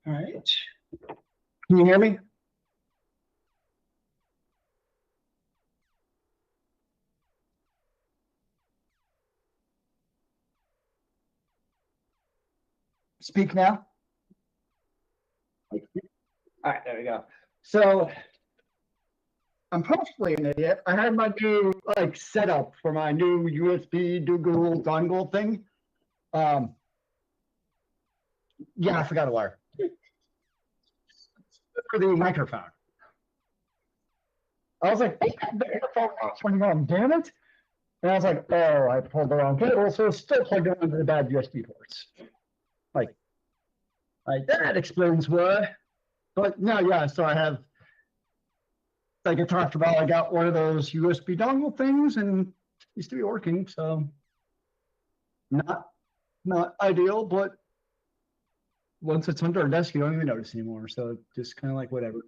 All right. Can you hear me? Speak now. All right, there we go. So I'm probably an idiot. I had my new setup for my new USB Google dongle thing. Yeah, I forgot to wire for the microphone. I was like, hey, the earphone was turning on, damn it. And I was like, oh, I pulled the wrong cable, so it's still plugged into the bad USB ports. Like that explains why. But no, yeah, so I have, like I talked about, I got one of those USB dongle things and it used to be working, so not ideal, but once it's under our desk, you don't even notice anymore. So just kind of like whatever.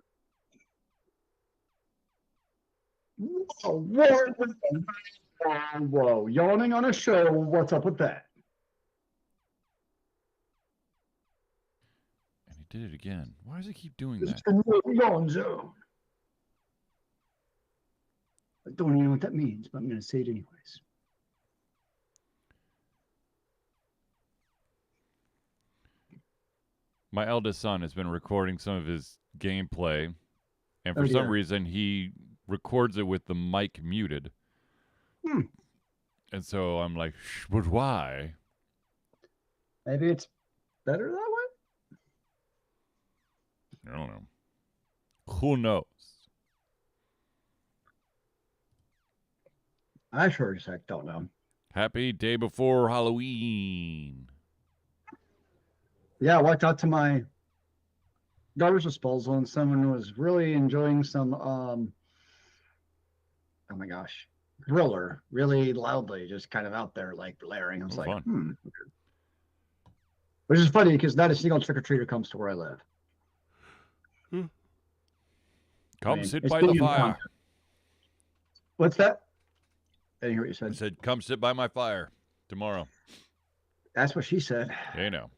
Whoa, yawning on a show. What's up with that? And he did it again. Why does he keep doing that? It's the yawn zone. I don't even know what that means, but I'm going to say it anyways. My eldest son has been recording some of his gameplay, and for some reason he records it with the mic muted. And so I'm like, but why? Maybe it's better that way? I don't know. Who knows? I sure as heck don't know. Happy day before Halloween. Yeah, I walked out to my daughter's disposal and someone was really enjoying some, oh my gosh, Thriller really loudly, just kind of out there, like blaring. I was like, Which is funny because not a single trick-or-treater comes to where I live. Come sit by the fire. What's that? I didn't hear what you said. I said, come sit by my fire tomorrow. That's what she said. Yeah, you know.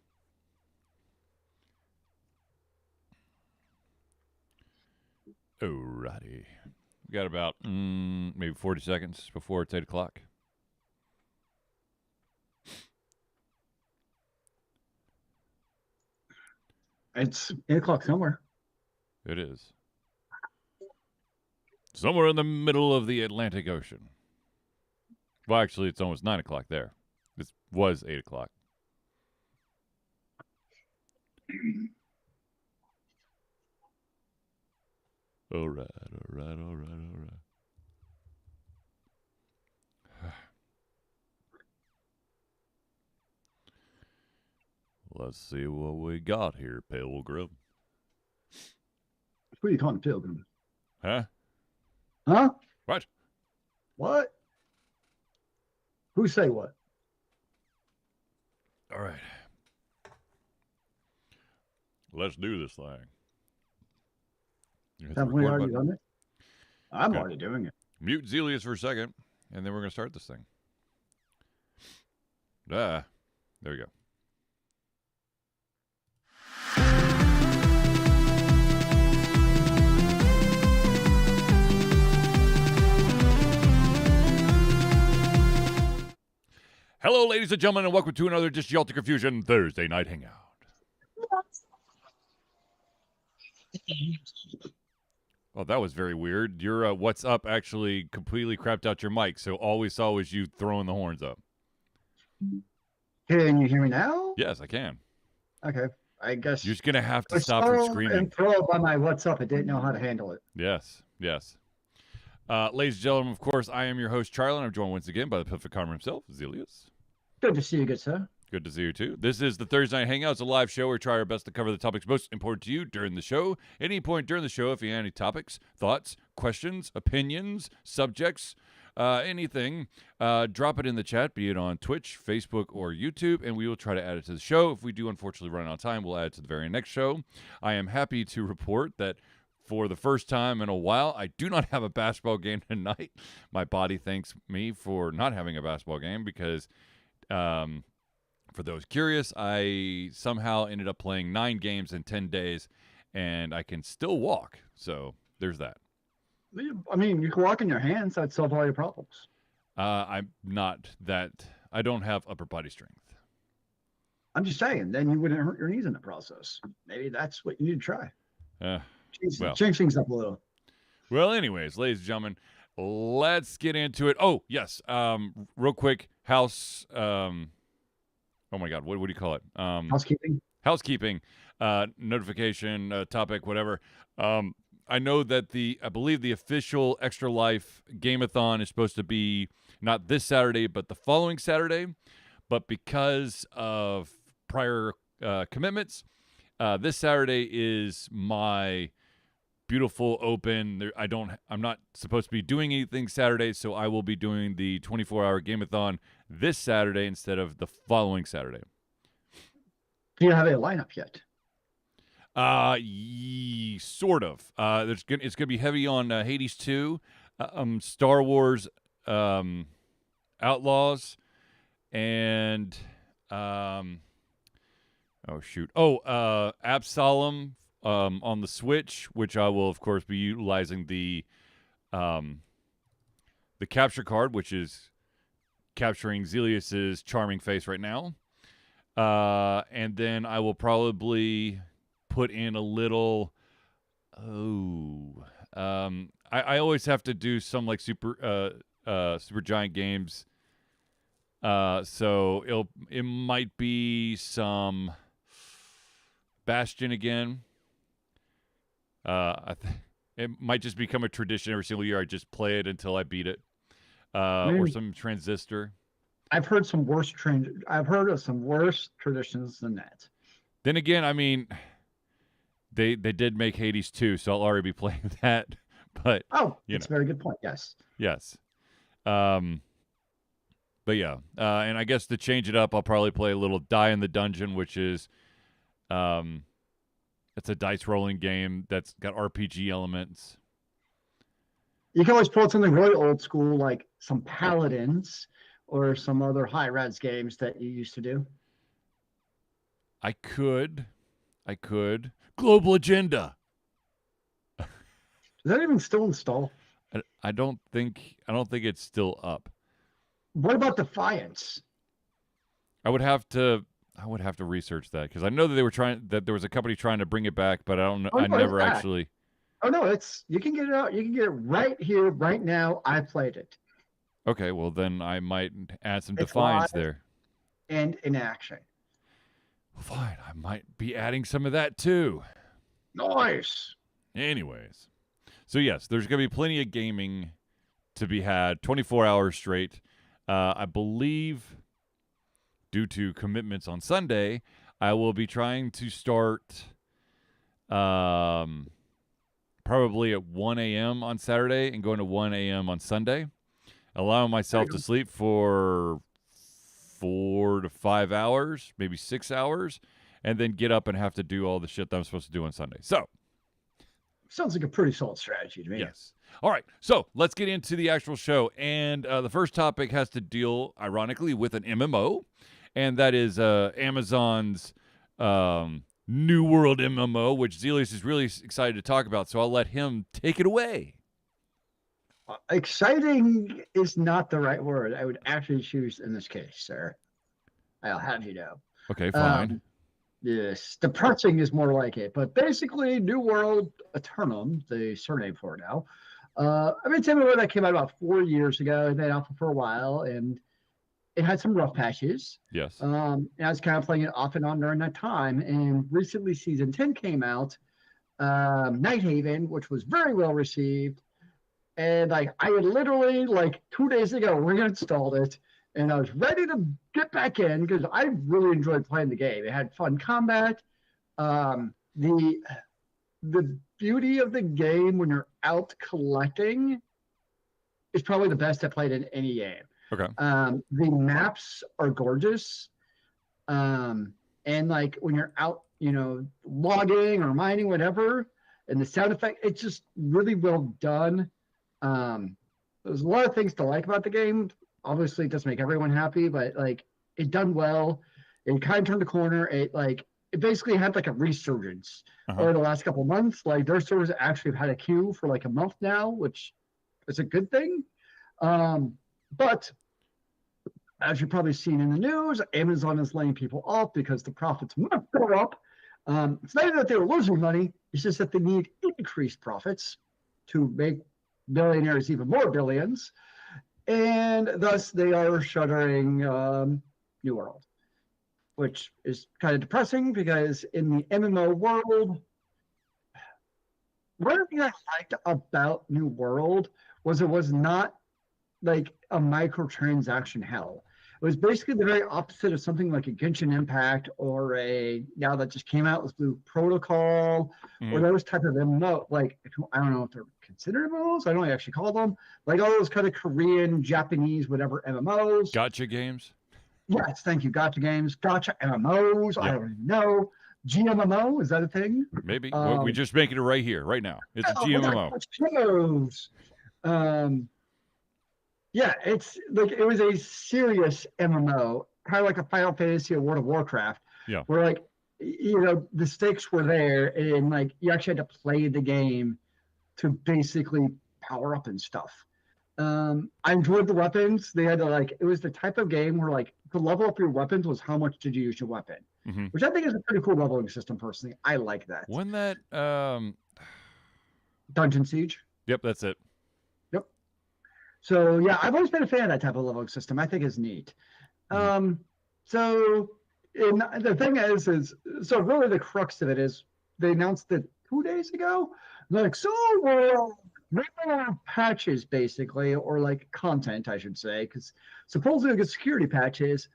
Alrighty. We got about maybe 40 seconds before it's 8 o'clock. It's 8 o'clock somewhere. It is. Somewhere in the middle of the Atlantic Ocean. Well, actually, it's almost 9 o'clock there. This was 8 o'clock. All right. Let's see what we got here, Pilgrim. What are you calling Pilgrim? Huh? What? What? Who say what? All right. Let's do this thing. Have we already done it? I'm already doing it. Mute Zelius for a second, and then we're going to start this thing. There we go. Hello, ladies and gentlemen, and welcome to another Disjunct Confusion Thursday Night Hangout. Oh, that was very weird. Your what's up actually completely crapped out your mic, so all we saw was you throwing the horns up. Can you hear me now? Yes, I can. Okay. I guess you're just going to have to stop from screaming. And throw it by my what's up. I didn't know how to handle it. Yes. Ladies and gentlemen, of course, I am your host, Charlie, and I'm joined once again by the perfect Karma himself, Zelius. Good to see you, good sir. Good to see you, too. This is the Thursday Night Hangout. It's a live show where we try our best to cover the topics most important to you during the show. At any point during the show, if you have any topics, thoughts, questions, opinions, subjects, anything, drop it in the chat, be it on Twitch, Facebook, or YouTube, and we will try to add it to the show. If we do unfortunately run out of time, we'll add it to the very next show. I am happy to report that for the first time in a while, I do not have a basketball game tonight. My body thanks me for not having a basketball game because For those curious, I somehow ended up playing 9 games in 10 days, and I can still walk. So there's that. I mean, you can walk in your hands. That'd solve all your problems. I'm not that. I don't have upper body strength. I'm just saying, then you wouldn't hurt your knees in the process. Maybe that's what you need to try. Change things up a little. Well, anyways, ladies and gentlemen, let's get into it. Oh, yes. Real quick, house. Oh my God, what do you call it? Housekeeping. Notification, topic, whatever. I know that I believe the official Extra Life Game-a-thon is supposed to be not this Saturday, but the following Saturday. But because of prior commitments, this Saturday is my beautiful open. I'm not supposed to be doing anything Saturday, so I will be doing the 24-hour Game-a-thon this Saturday instead of the following Saturday. Do you have a lineup yet? Sort of. It's gonna be heavy on Hades 2, Star Wars, Outlaws, and Absalom on the Switch, which I will of course be utilizing the capture card, which is capturing Zelius's charming face right now. And then I will probably put in a little. I always have to do some like super giant games. So it might be some Bastion again. It might just become a tradition every single year. I just play it until I beat it. Or some Transistor. I've heard of some worse traditions than that. Then again, I mean, they did make Hades 2, so I'll already be playing that. But that's a very good point. Yes. But yeah, and I guess to change it up, I'll probably play a little Die in the Dungeon, which is, it's a dice rolling game that's got RPG elements. You can always pull something really old school, like some Paladins or some other high-res games that you used to do. I could. Global Agenda. Is that even still installed? I don't think it's still up. What about Defiance? I would have to research that because I know that there was a company trying to bring it back, but I don't know. I never actually. Oh no, you can get it out. You can get it right here, right now. I played it. Okay, well then I might add some Defiance there. And in action. Fine, I might be adding some of that too. Nice. Anyways, so yes, there's going to be plenty of gaming to be had 24 hours straight. I believe due to commitments on Sunday, I will be trying to start probably at 1 a.m. on Saturday and going to 1 a.m. on Sunday, allowing myself to sleep for 4 to 5 hours, maybe 6 hours, and then get up and have to do all the shit that I'm supposed to do on Sunday. So, sounds like a pretty solid strategy to me. Yes. All right, so let's get into the actual show. And the first topic has to deal, ironically, with an MMO, and that is Amazon's New World MMO, which Zelius is really excited to talk about. So I'll let him take it away. Exciting is not the right word. I would actually choose in this case, sir. I'll have you know. Okay, fine. Yes, depressing is more like it. But basically, New World Eternum, the surname for it now. I mean, it's a MMO that came out about 4 years ago. It's been out for a while, and it had some rough patches. Yes. And I was kind of playing it off and on during that time. And recently, Season 10 came out, Night Haven, which was very well received. And I had literally 2 days ago reinstalled it, and I was ready to get back in because I really enjoyed playing the game. It had fun combat. The beauty of the game when you're out collecting is probably the best I played in any game. Okay. The maps are gorgeous. And when you're out, logging or mining, whatever, and the sound effect, it's just really well done. There's a lot of things to like about the game. Obviously, it doesn't make everyone happy, but it's done well. It kind of turned the corner. It basically had like a resurgence Uh-huh. over the last couple of months. Like their servers actually have had a queue for like a month now, which is a good thing. But as you've probably seen in the news, Amazon is laying people off because the profits must go up. It's not even that they were losing money, it's just that they need increased profits to make billionaires even more billions. And thus they are shuttering New World, which is kind of depressing because in the MMO world, one thing I liked about New World was it was not like a microtransaction hell. It was basically the very opposite of something like a Genshin Impact or a now that just came out with Blue Protocol or Mhm. those type of MMO. Like I don't know if they're considered MMOs. I don't actually call them like all those kind of Korean, Japanese, whatever MMOs. Gotcha games. Yes, thank you. Gotcha games, gotcha MMOs. I Yep. don't even know. GMMO is that a thing? Maybe we Um, just making it right here, right now. It's a we got GMMO. gotcha shows. Um, Yeah, it's like it was a serious MMO, kind of like a Final Fantasy or World of Warcraft, Yeah. where like the stakes were there, and like you actually had to play the game to basically power up and stuff. I enjoyed the weapons. They had to like it was the type of game where like to level up your weapons was how much did you use your weapon, Mm-hmm. which I think is a pretty cool leveling system. Personally, I like that. When that Dungeon Siege. Yep, that's it. Yep. So yeah, I've always been a fan of that type of leveling system. I think it's neat. Mm-hmm. So the thing is so really the crux of it is they announced it 2 days ago. Like, so we're patches basically, or like content, I should say, because supposedly get security patches,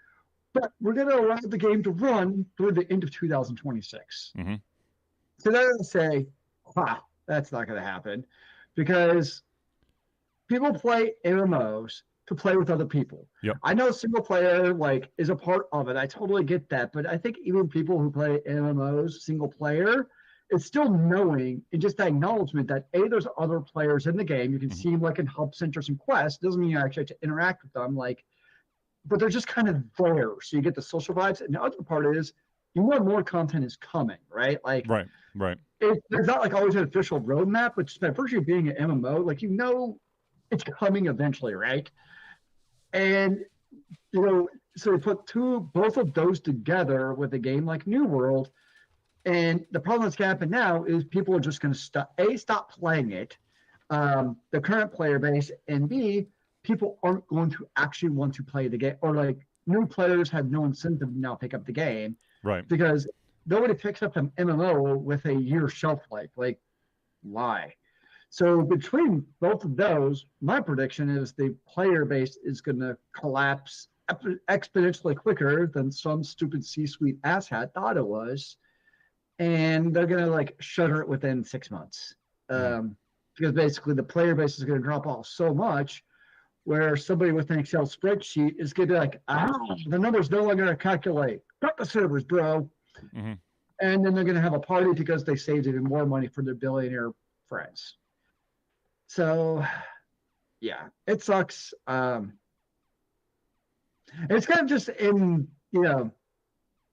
but we're going to allow the game to run through the end of 2026. Mm-hmm. So they're going to say, wow, that's not going to happen because people play MMOs to play with other people. Yep. I know single player like is a part of it. I totally get that, but I think even people who play MMOs single player, it's still knowing and just that acknowledgement that there's other players in the game. You can Mm-hmm. see them like in hub centers and quests. Doesn't mean you actually have to interact with them. Like, but they're just kind of there, so you get the social vibes. And the other part is, you know, more content is coming, right? Like, Right. Right. there's not like always an official roadmap, but just by virtue of being an MMO, like it's coming eventually, right? And so we put both of those together with a game like New World, and the problem that's going to happen now is people are just going to stop playing it, the current player base, and B, people aren't going to actually want to play the game, or like new players have no incentive to now pick up the game Right. because nobody picks up an MMO with a year shelf life. Like, why? So between both of those, my prediction is the player base is going to collapse exponentially quicker than some stupid C-suite asshat thought it was, and they're going to like shutter it within 6 months, because basically the player base is going to drop off so much, where somebody with an Excel spreadsheet is going to be like, the numbers no longer calculate. Cut the servers, bro. Mm-hmm. And then they're going to have a party because they saved even more money for their billionaire friends. So, yeah, it sucks. It's kind of just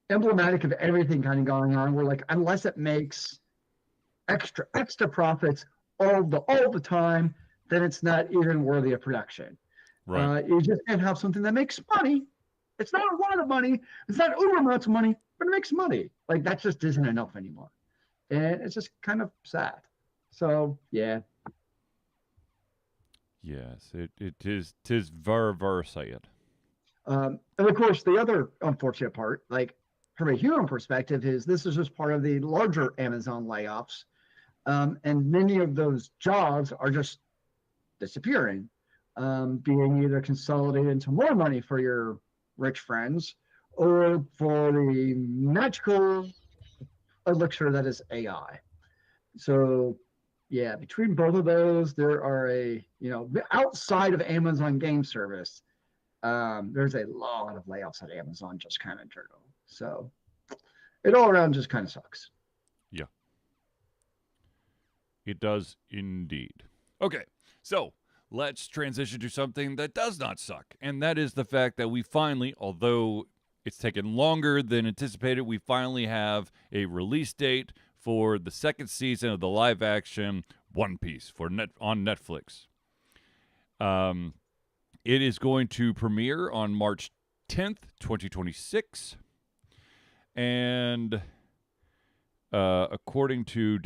emblematic of everything kind of going on. Where like, unless it makes extra profits all the time, then it's not even worthy of production. Right. You just can't have something that makes money. It's not a lot of money. It's not uber amounts of money, but it makes money. Like that just isn't enough anymore, and it's just kind of sad. So yeah. Yes, it is. Tis very sad. And of course, the other unfortunate part, like from a human perspective, is this is just part of the larger Amazon layoffs. And many of those jobs are just disappearing, being either consolidated into more money for your rich friends or for the magical elixir that is AI. So yeah, between both of those, there are outside of Amazon Game Service, there's a lot of layoffs at Amazon just kind of internal. So it all around just kind of sucks. Yeah, it does indeed. Okay, so let's transition to something that does not suck, and that is the fact that we finally, although it's taken longer than anticipated. We finally have a release date for the second season of the live action One Piece on Netflix. It is going to premiere on March 10th, 2026. And according to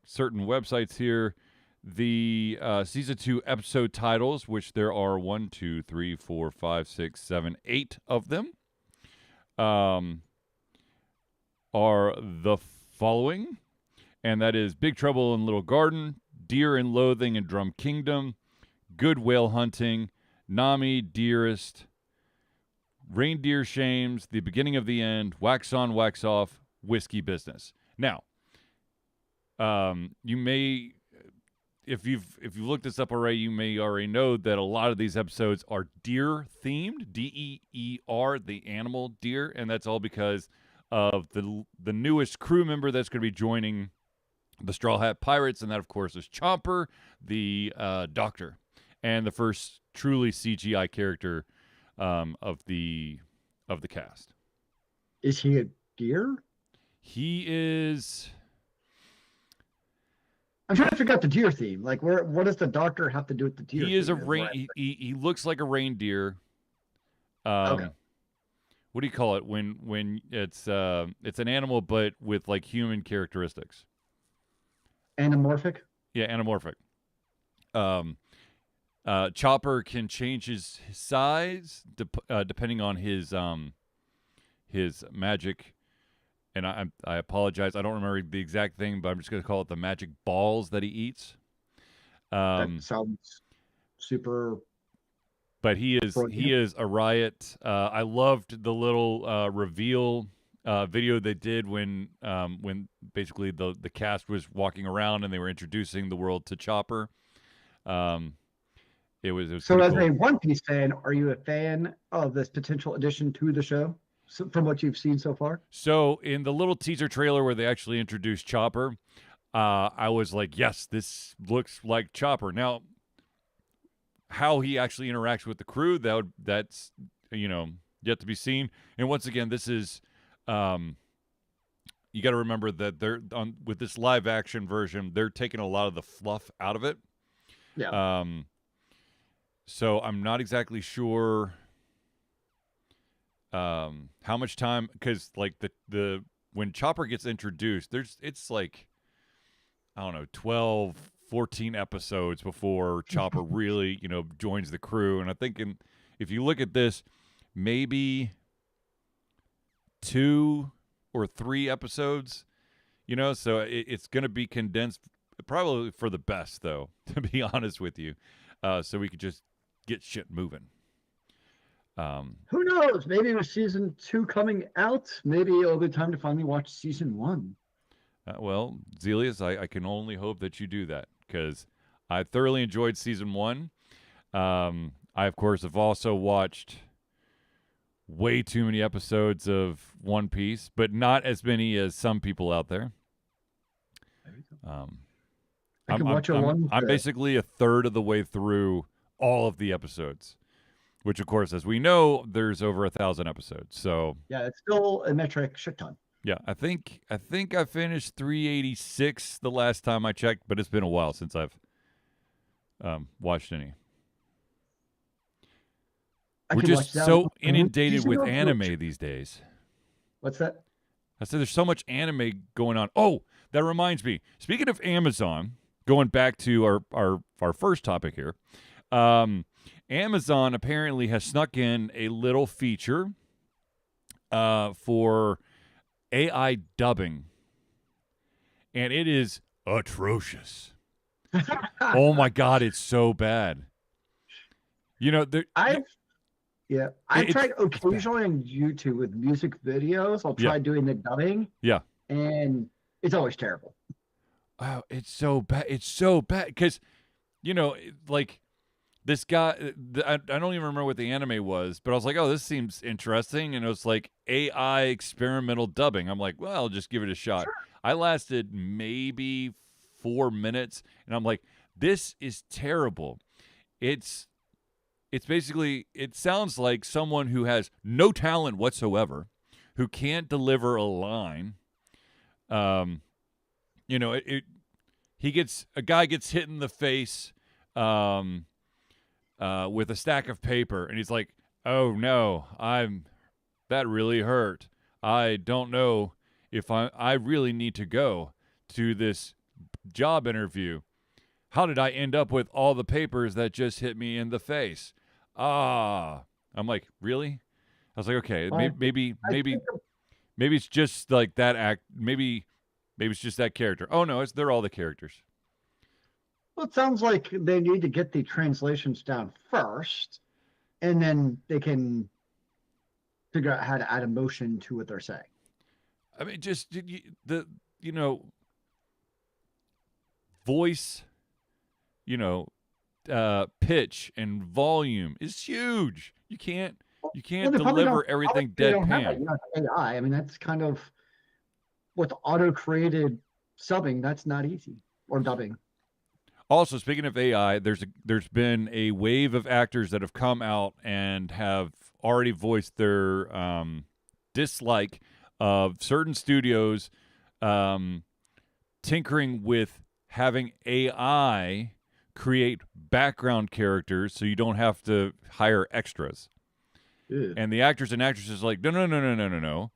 certain websites here, the season 2 episode titles, which there are 1, 2, 3, 4, 5, 6, 7, 8 of them, are the following, and that is Big Trouble in Little Garden, Deer and Loathing in Drum Kingdom, Good Whale Hunting, Nami, Dearest, Reindeer Shames, The Beginning of the End, Wax On, Wax Off, Whiskey Business. Now, you may, if you've looked this up already, you may already know that a lot of these episodes are deer themed, DEER, the animal deer, and that's all because of the newest crew member that's going to be joining the Straw Hat Pirates, and that of course is Chomper, the Doctor, and the first truly CGI character of the cast. Is he a deer? He is. I'm trying to figure out the deer theme. Like, what does the Doctor have to do with the deer? He is a theme? he looks like a reindeer. Okay. What do you call it when it's an animal but with like human characteristics? Anamorphic. Yeah, anamorphic. Chopper can change his size depending on his magic, and I apologize, I don't remember the exact thing, but I'm just going to call it the magic balls that he eats. That sounds super. But he is a riot. I loved the little reveal video they did when basically the cast was walking around and they were introducing the world to Chopper. It was so. As cool. a One Piece fan, are you a fan of this potential addition to the show? From what you've seen so far. So in the little teaser trailer where they actually introduced Chopper, I was like, yes, this looks like Chopper. Now, how he actually interacts with the crew, that's yet to be seen. And once again, this is you got to remember that they're with this live action version, they're taking a lot of the fluff out of it. Yeah. So I'm not exactly sure how much time, because like the when Chopper gets introduced, it's like, I don't know, 12, 14 episodes before Chopper really, joins the crew. And I think if you look at this, maybe 2 or 3 episodes, so it's going to be condensed, probably for the best, though, to be honest with you, so we could just get shit moving. Who knows? Maybe with season 2 coming out, maybe it'll be time to finally watch season 1. Well, Zelius, I can only hope that you do that, because I thoroughly enjoyed season 1. I, of course, have also watched way too many episodes of One Piece, but not as many as some people out there. I'm basically a third of the way through all of the episodes, which, of course, as we know, there's over 1,000 episodes. So yeah, it's still a metric shit ton. Yeah, I think I finished 386 the last time I checked, but it's been a while since I've watched any. We're just so inundated with anime these days. What's that? I said there's so much anime going on. Oh, that reminds me. Speaking of Amazon, going back to our first topic here, Amazon apparently has snuck in a little feature for AI dubbing, and it is atrocious. Oh my God, it's so bad. I've tried occasionally on YouTube with music videos. I'll try doing the dubbing. Yeah. And it's always terrible. Oh, it's so bad. It's so bad because, like this guy, I don't even remember what the anime was, but I was like, oh, this seems interesting. And it was like AI experimental dubbing. I'm like, well, I'll just give it a shot. Sure. I lasted maybe 4 minutes and I'm like, this is terrible. It's it's basically, it sounds like someone who has no talent whatsoever, who can't deliver a line. You know, a guy gets hit in the face with a stack of paper, and he's like, "Oh no, that really hurt. I don't know if I really need to go to this job interview. How did I end up with all the papers that just hit me in the face?" I'm like, really? I was like, okay, maybe it's just like that act. Maybe it's just that character. Oh no, they're all the characters. Well, it sounds like they need to get the translations down first, and then they can figure out how to add emotion to what they're saying. I mean, just voice, pitch and volume is huge. You can't deliver everything deadpan. AI. I mean, that's kind of with auto-created subbing. That's not easy, or dubbing. Also, speaking of AI, there's been a wave of actors that have come out and have already voiced their dislike of certain studios tinkering with having AI create background characters so you don't have to hire extras. Ew. And the actors and actresses are like, no.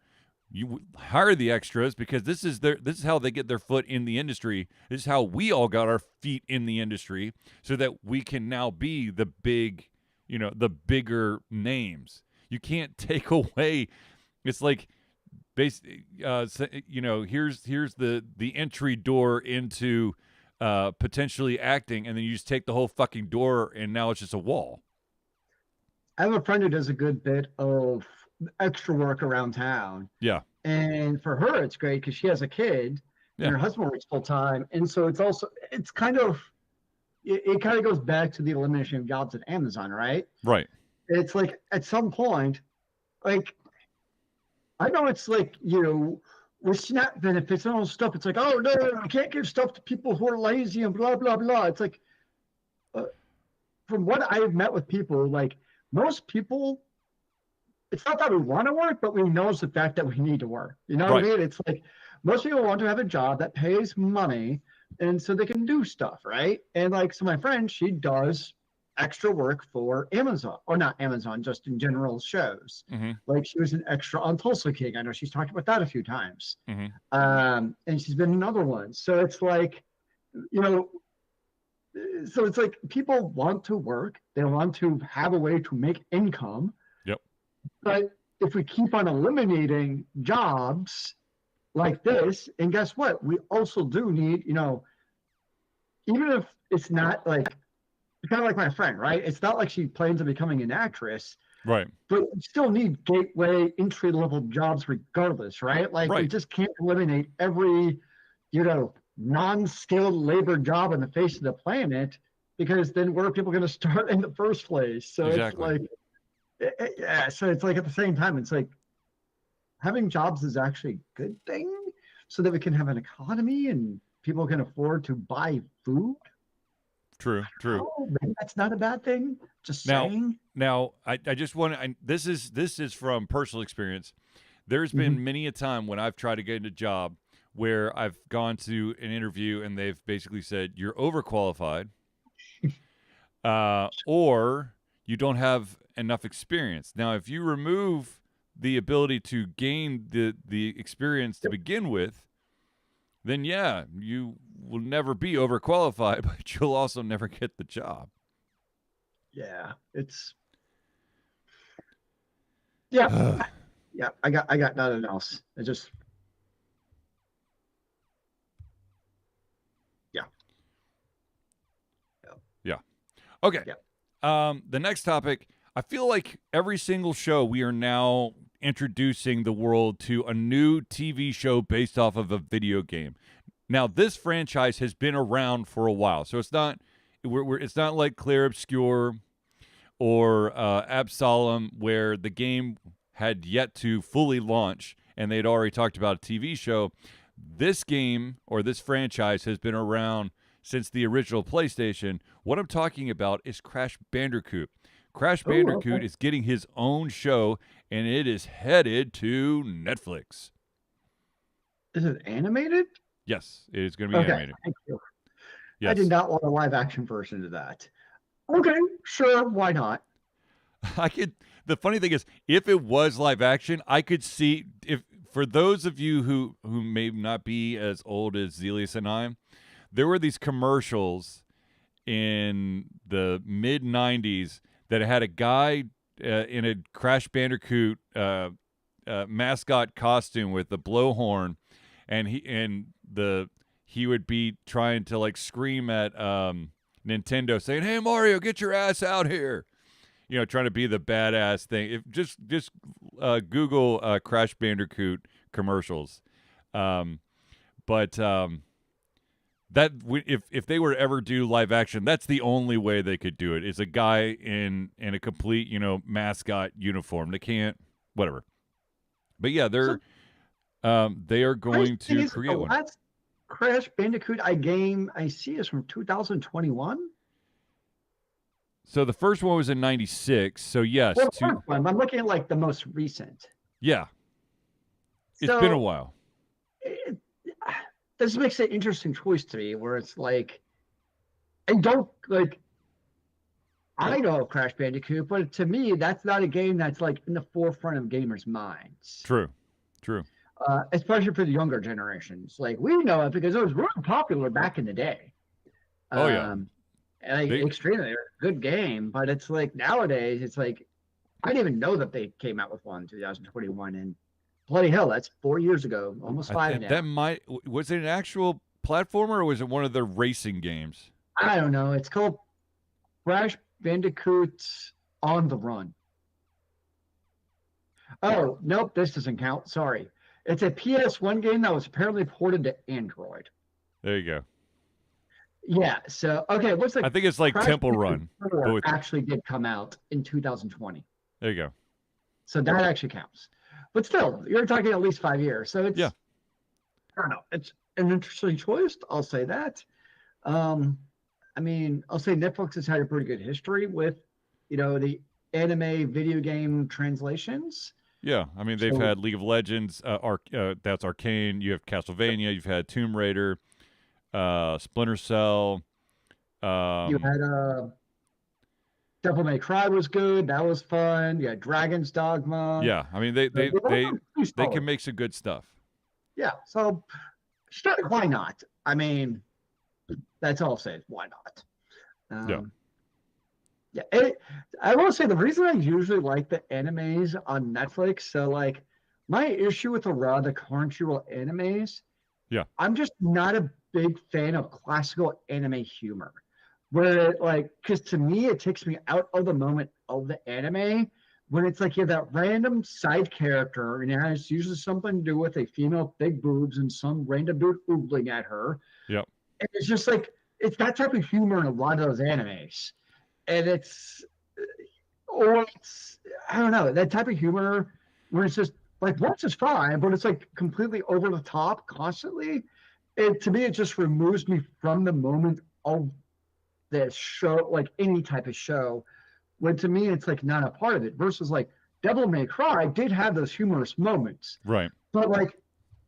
You hire the extras because this is how they get their foot in the industry. This is how we all got our feet in the industry, so that we can now be the bigger names. You can't take away. It's like, basically, here's the entry door into potentially acting, and then you just take the whole fucking door, and now it's just a wall. I have a friend who does a good bit of extra work around town. Yeah. And for her, it's great because she has a kid and her husband works full time. And so it kind of goes back to the elimination of jobs at Amazon, right? Right. It's like at some point, like, I know it's like, with SNAP benefits and all this stuff, it's like, oh, no, we can't give stuff to people who are lazy and blah, blah, blah. It's like, from what I've met with people, like, most people, it's not that we want to work, but we know it's the fact that we need to work. You know what I mean? It's like most people want to have a job that pays money, and so they can do stuff, right? And like, so my friend, she does extra work for Amazon, or not Amazon, just in general shows. Mm-hmm. Like, she was an extra on Tulsa King. I know she's talked about that a few times. Mm-hmm. And she's been in other ones. So it's like, so it's like people want to work. They want to have a way to make income. Yep. But if we keep on eliminating jobs like this, and guess what? We also do need, even if it's not like, kind of like my friend, right? It's not like she plans on becoming an actress. Right. But we still need gateway, entry-level jobs regardless, right? Like, we just can't eliminate every, non-skilled labor job on the face of the planet, because then where are people going to start in the first place? So exactly. It's like, yeah, so it's like at the same time, it's like having jobs is actually a good thing so that we can have an economy and people can afford to buy food. True. Oh, maybe that's not a bad thing. Just saying. Now, I just want to. This is from personal experience. There's been many a time when I've tried to get a job where I've gone to an interview and they've basically said you're overqualified, or you don't have enough experience. Now, if you remove the ability to gain the experience to begin with, then yeah, you will never be overqualified, but you'll also never get the job. Yeah, yeah. I got nothing else. It just, yeah. Okay. Yeah. The next topic, I feel like every single show we are now introducing the world to a new TV show based off of a video game. Now, this franchise has been around for a while, so it's not it's not like Clair Obscur or Absalom, where the game had yet to fully launch and they'd already talked about a TV show. This game, or this franchise, has been around since the original PlayStation. What I'm talking about is Crash Bandicoot. Crash Oh, Bandicoot okay. is getting his own show, and it is headed to Netflix. Is it animated? Yes, it is going to be Okay, animated. thank you. I did Yes. not want a live action version of that. Okay, sure, why not? I could. The funny thing is, if it was live action, I could see if for those of you who may not be as old as Zelius and I, there were these commercials in the mid '90s that had a guy in a Crash Bandicoot mascot costume with the blowhorn, and he would be trying to like scream at Nintendo saying, "Hey Mario, get your ass out here." You know, trying to be the badass thing. If just Google Crash Bandicoot commercials, um, but if they were to ever do live action, that's the only way they could do it. Is a guy in a complete mascot uniform. They can't whatever. But yeah, So they are crazy going thing to is that the create one. last Crash Bandicoot I see is from 2021. So the first one was in '96. So yes, Well, the first one, I'm looking at like the most recent. yeah, it's been a So while. it, this makes an interesting choice to me, where it's like, and don't like. I know Crash Bandicoot, but to me, that's not a game that's like in the forefront of gamers' minds, True, true. especially for the younger generations. Like we know it because it was really popular back in the day. Oh yeah, And like, they extremely good game, but it's like nowadays, it's like I didn't even know that they came out with one in 2021, and bloody hell, that's 4 years ago, almost five that now. was it an actual platformer or was it one of their racing games? I don't know. It's called Crash Bandicoot on the Run. Oh, nope, this doesn't count. Sorry. It's a PS1 game that was apparently ported to Android. There you go. Yeah, so okay, it looks I like think it's like Crash Temple Bandicoot Run, but 4 with actually did come out in 2020. there you go. So that actually counts. But still, you're talking at least 5 years. So Yeah, it's I don't know. It's an interesting choice. I'll say that. Um, I mean, I'll say Netflix has had a pretty good history with, the anime video game translations. yeah. I mean, they've So had League of Legends, that's Arcane. You have Castlevania. You've had Tomb Raider, Splinter Cell. you Um, had Devil May Cry was good. That was fun. You had Dragon's Dogma. yeah. I mean, they So they they were they pretty they can solid. make some good stuff. Yeah. So sure, why not? I mean, that's all I'll say. Why not? Yeah. Um, Yeah, I will say the reason I usually like the animes on Netflix. So like my issue with a lot of the Crunchyroll animes, Yeah. I'm just not a big fan of classical anime humor. Where like, because to me it takes me out of the moment of the anime when it's like you have that random side character and it has usually something to do with a female with big boobs and some random dude oogling at her. Yep. And it's just like it's that type of humor in a lot of those animes, and or it's I don't know that type of humor where it's just like once is fine, but it's like completely over the top constantly. And to me, it just removes me from the moment of the show, like any type of show. When to me, it's like not a part of it. Versus like Devil May Cry did have those humorous moments, Right. but like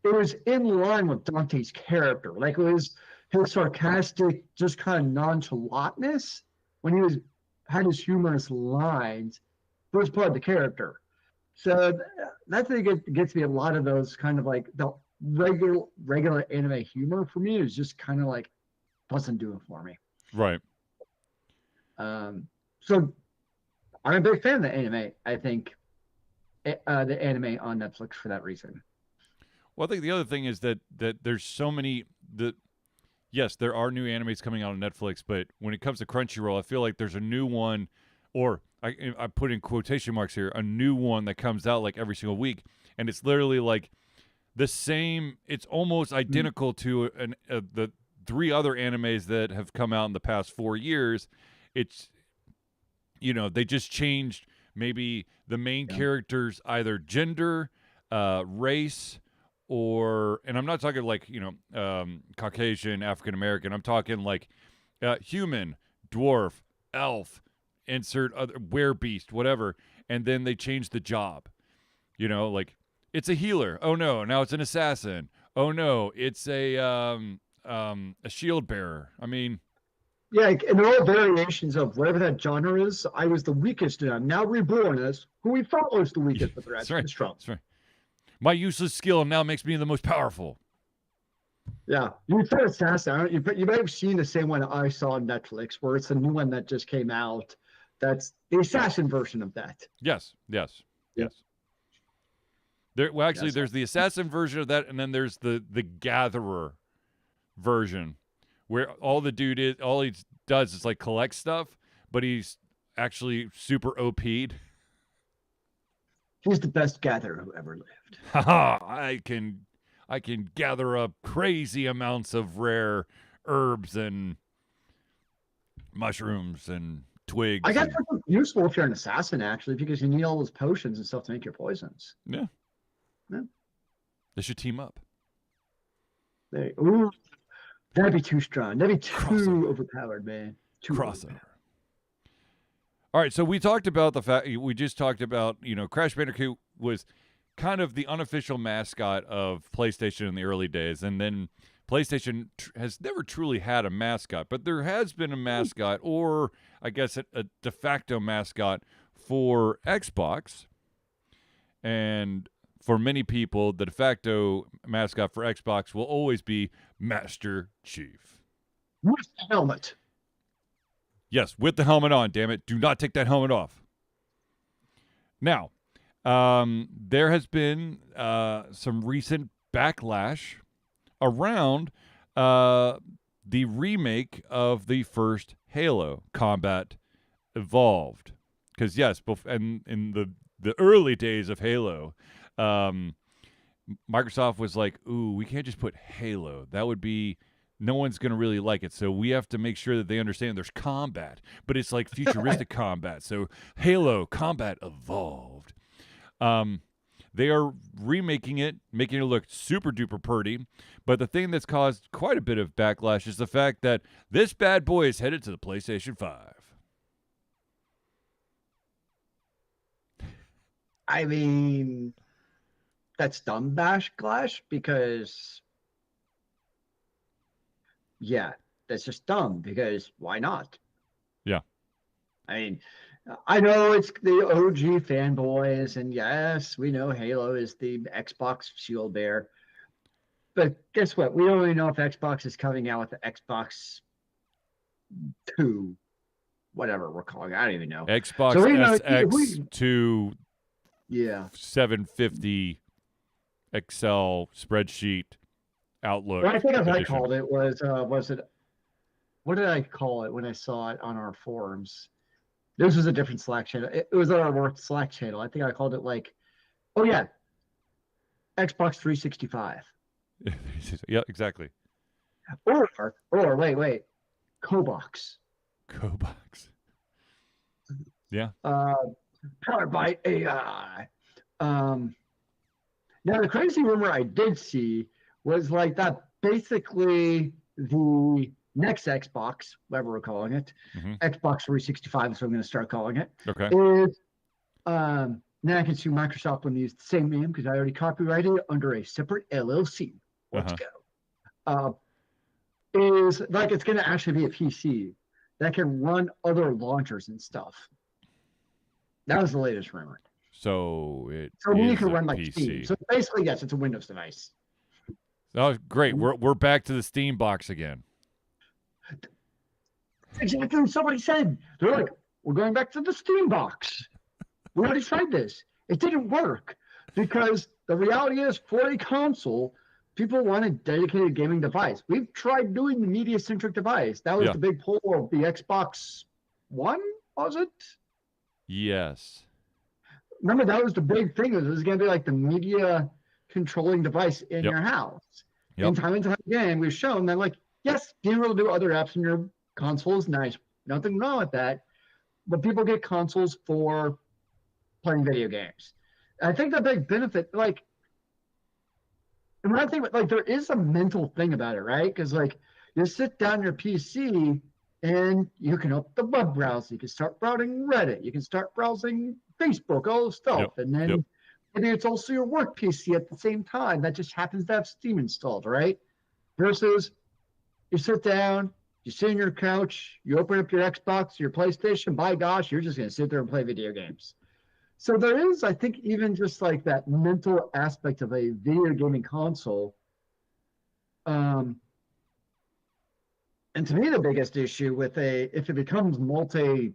it was in line with Dante's character. Like it was his sarcastic, just kind of nonchalantness when he was had his humorous lines was part of the character. So that thing gets me a lot of those kind of like the regular anime humor for me is just kind of like doesn't do it for me. Right. So I'm a big fan of the anime. I think the anime on Netflix for that reason. Well, I think the other thing is that there's so many yes, there are new animes coming out on Netflix, but when it comes to Crunchyroll, I feel like there's a new one, or I put in quotation marks here, a new one that comes out like every single week, and it's literally like the same. It's almost identical to the three other animes that have come out in the past 4 years. It's they just changed maybe the main Yeah. character's either gender, race, and I'm not talking like Caucasian, African American. I'm talking like human, dwarf, elf, insert other werebeast, whatever, and then they change the job. You know, like it's a healer. Oh no, now it's an assassin. Oh no, it's a shield bearer. I mean, Yeah, and they're all variations of whatever that genre is. I was the weakest, and I'm now reborn as who we thought was the weakest, but the rest right. is strong. That's right. My useless skill now makes me the most powerful. Yeah, you said Assassin. You might have seen the same one I saw on Netflix, where it's a new one that just came out. That's the Assassin version of that. Yes. Yeah. Actually, there's the assassin version of that, and then there's the gatherer version, where all he does is like collect stuff, but he's actually super OP'd. He's the best gatherer who ever lived. Haha! I can gather up crazy amounts of rare herbs and mushrooms and twigs. I guess that's useful if you're an assassin, actually, because you need all those potions and stuff to make your poisons. Yeah. Yeah. They should team up. Ooh, that'd be too strong. That'd be too Crossover. overpowered, man. Too Crossover. overpowered. All right, so we talked about Crash Bandicoot was kind of the unofficial mascot of PlayStation in the early days, and then PlayStation has never truly had a mascot, but there has been a mascot, or I guess a de facto mascot for Xbox, and for many people, the de facto mascot for Xbox will always be Master Chief. With the helmet. Yes, with the helmet on, damn it. Do not take that helmet off. Now, there has been some recent backlash around the remake of the first Halo, Combat Evolved. Because, yes, and in the early days of Halo, Microsoft was like, ooh, we can't just put Halo. That would be... No one's going to really like it, so we have to make sure that they understand there's combat, but it's like futuristic combat. So Halo Combat Evolved. They are remaking it, making it look super duper pretty, but the thing that's caused quite a bit of backlash is the fact that this bad boy is headed to the PlayStation 5. I mean, that's dumb backlash because... Yeah, that's just dumb because why not? Yeah. I mean, I know it's the OG fanboys, and yes, we know Halo is the Xbox shield bearer. But guess what? We don't even know if Xbox is coming out with the Xbox 2, whatever we're calling it. I don't even know. Xbox So SX2 yeah. 750 Excel spreadsheet Outlook. Well, I think as I edition. called it was it? What did I call it when I saw it on our forums? This was a different Slack channel. It was on our work Slack channel. I think I called it like, oh yeah, Xbox 365. Yeah, exactly. Or wait, Cobox. Cobox. Yeah. Powered by AI. Now the crazy rumor I did see was like that basically the next Xbox, whatever we're calling it, Xbox 365 is what I'm going to start calling it. Okay. Is now I can sue Microsoft when they use the same name because I already copyrighted it under a separate LLC. Let's go. Is like it's going to actually be a PC that can run other launchers and stuff. That was the latest rumor. So you can run like PC. Steam. So basically, yes, it's a Windows device. Oh, great. We're back to the Steam box again. Exactly what somebody said. They're like, we're going back to the Steam box. We already tried this. It didn't work because the reality is for a console, people want a dedicated gaming device. We've tried doing the media-centric device. That was the big pull of the Xbox One, was it? Yes. Remember, that was the big thing. It was going to be like the media controlling device in your house. And time again, we've shown that, like, yes, being able to do other apps on your console is nice. Nothing wrong with that. But people get consoles for playing video games. And I think the big benefit, like, and when I think, like, there is a mental thing about it, right? Because, like, you sit down your PC And you can open the web browser. You can start browsing Reddit. You can start browsing Facebook, all this stuff. Yep. And then Yep. maybe it's also your work PC at the same time that just happens to have Steam installed, right? Versus you sit down, you sit on your couch, you open up your Xbox, your PlayStation, by gosh, you're just going to sit there and play video games. So there is, I think, even just like that mental aspect of a video gaming console. And to me, the biggest issue with if it becomes multi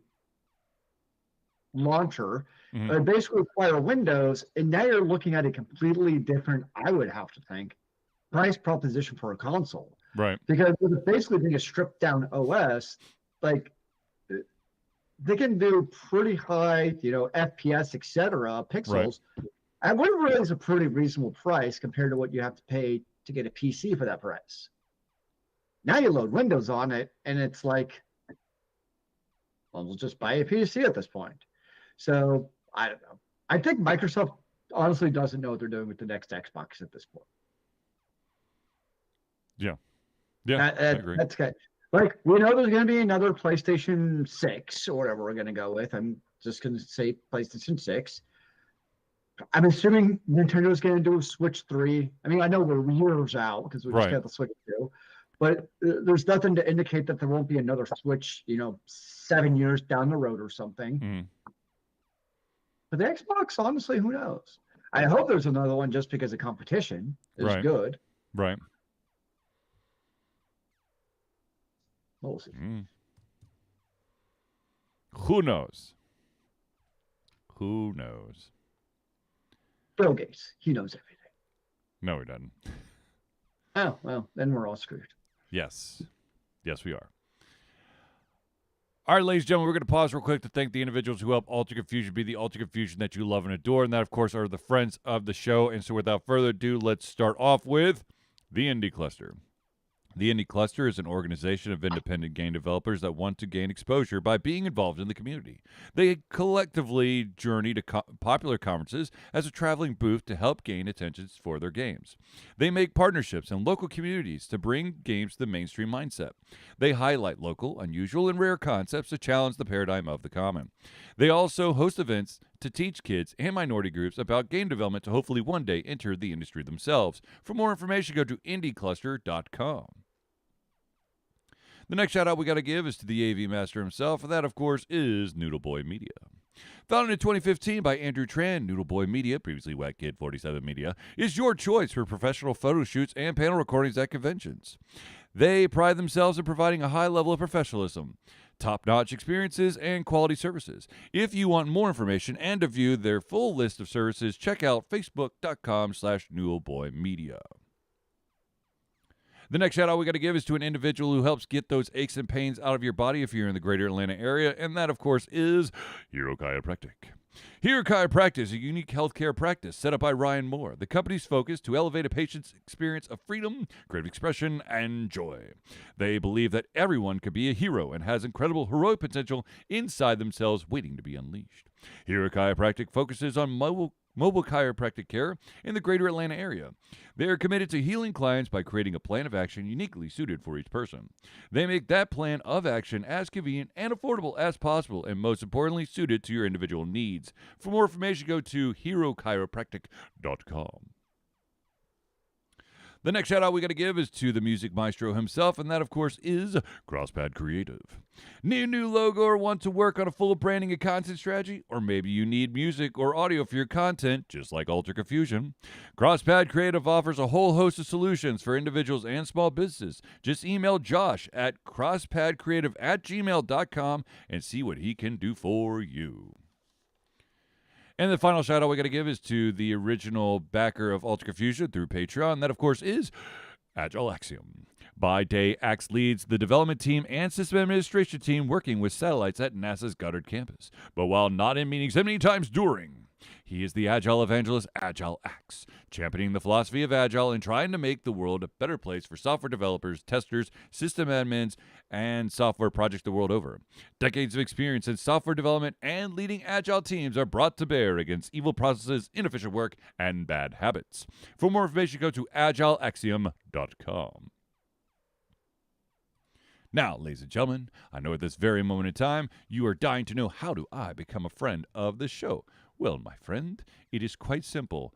launcher, it basically require Windows, and now you're looking at a completely different, I would have to think, price proposition for a console. Right. Because with it basically being a stripped down OS, like they can do pretty high, FPS, etc., pixels. Right. I would really is a pretty reasonable price compared to what you have to pay to get a PC for that price. Now you load Windows on it, and it's like, well, we'll just buy a PC at this point. So I don't know. I think Microsoft honestly doesn't know what they're doing with the next Xbox at this point. Yeah. Yeah, I agree. That's good. Like, we know there's going to be another PlayStation 6 or whatever we're going to go with. I'm just going to say PlayStation 6. I'm assuming Nintendo's going to do a Switch 3. I mean, I know we're years out because we just got the Switch 2. But there's nothing to indicate that there won't be another Switch, 7 years down the road or something. Mm. But the Xbox, honestly, who knows? I hope there's another one just because the competition is good. Right. We'll see. Who knows? Who knows? Bill Gates, he knows everything. No, he doesn't. Oh, well, then we're all screwed. Yes. Yes, we are. All right, ladies and gentlemen, we're going to pause real quick to thank the individuals who help Ultra Confusion be the Ultra Confusion that you love and adore. And that, of course, are the friends of the show. And so without further ado, let's start off with the Indie Cluster. The Indie Cluster is an organization of independent game developers that want to gain exposure by being involved in the community. They collectively journey to popular conferences as a traveling booth to help gain attention for their games. They make partnerships in local communities to bring games to the mainstream mindset. They highlight local, unusual, and rare concepts to challenge the paradigm of the common. They also host events to teach kids and minority groups about game development to hopefully one day enter the industry themselves. For more information, go to indiecluster.com. The next shout-out we got to give is to the AV master himself, and that, of course, is Noodle Boy Media. Founded in 2015 by Andrew Tran, Noodle Boy Media, previously Whack Kid 47 Media, is your choice for professional photo shoots and panel recordings at conventions. They pride themselves in providing a high level of professionalism, top-notch experiences, and quality services. If you want more information and to view their full list of services, check out facebook.com/noodleboymedia. The next shout-out we got to give is to an individual who helps get those aches and pains out of your body if you're in the greater Atlanta area, and that, of course, is Hero Chiropractic. Hero Chiropractic is a unique healthcare practice set up by Ryan Moore. The company's focus to elevate a patient's experience of freedom, creative expression, and joy. They believe that everyone could be a hero and has incredible heroic potential inside themselves waiting to be unleashed. Hero Chiropractic focuses on mobile chiropractic care in the greater Atlanta area. They are committed to healing clients by creating a plan of action uniquely suited for each person. They make that plan of action as convenient and affordable as possible, and most importantly, suited to your individual needs. For more information, go to herochiropractic.com. The next shout-out we got to give is to the music maestro himself, and that, of course, is CrossPad Creative. Need a new logo or want to work on a full branding and content strategy? Or maybe you need music or audio for your content, just like Ultra Confusion? CrossPad Creative offers a whole host of solutions for individuals and small businesses. Just email Josh at crosspadcreative@gmail.com and see what he can do for you. And the final shout-out we got to give is to the original backer of Ultra Confusion through Patreon. That, of course, is Agile Axiom. By day, Axe leads the development team and system administration team working with satellites at NASA's Goddard campus. But while not in meetings many times during, he is the Agile evangelist, Agile Axe, championing the philosophy of Agile and trying to make the world a better place for software developers, testers, system admins, and software projects the world over. Decades of experience in software development and leading Agile teams are brought to bear against evil processes, inefficient work, and bad habits. For more information, go to agileaxiom.com. Now, ladies and gentlemen, I know at this very moment in time, you are dying to know, how do I become a friend of the show? Well, my friend, it is quite simple.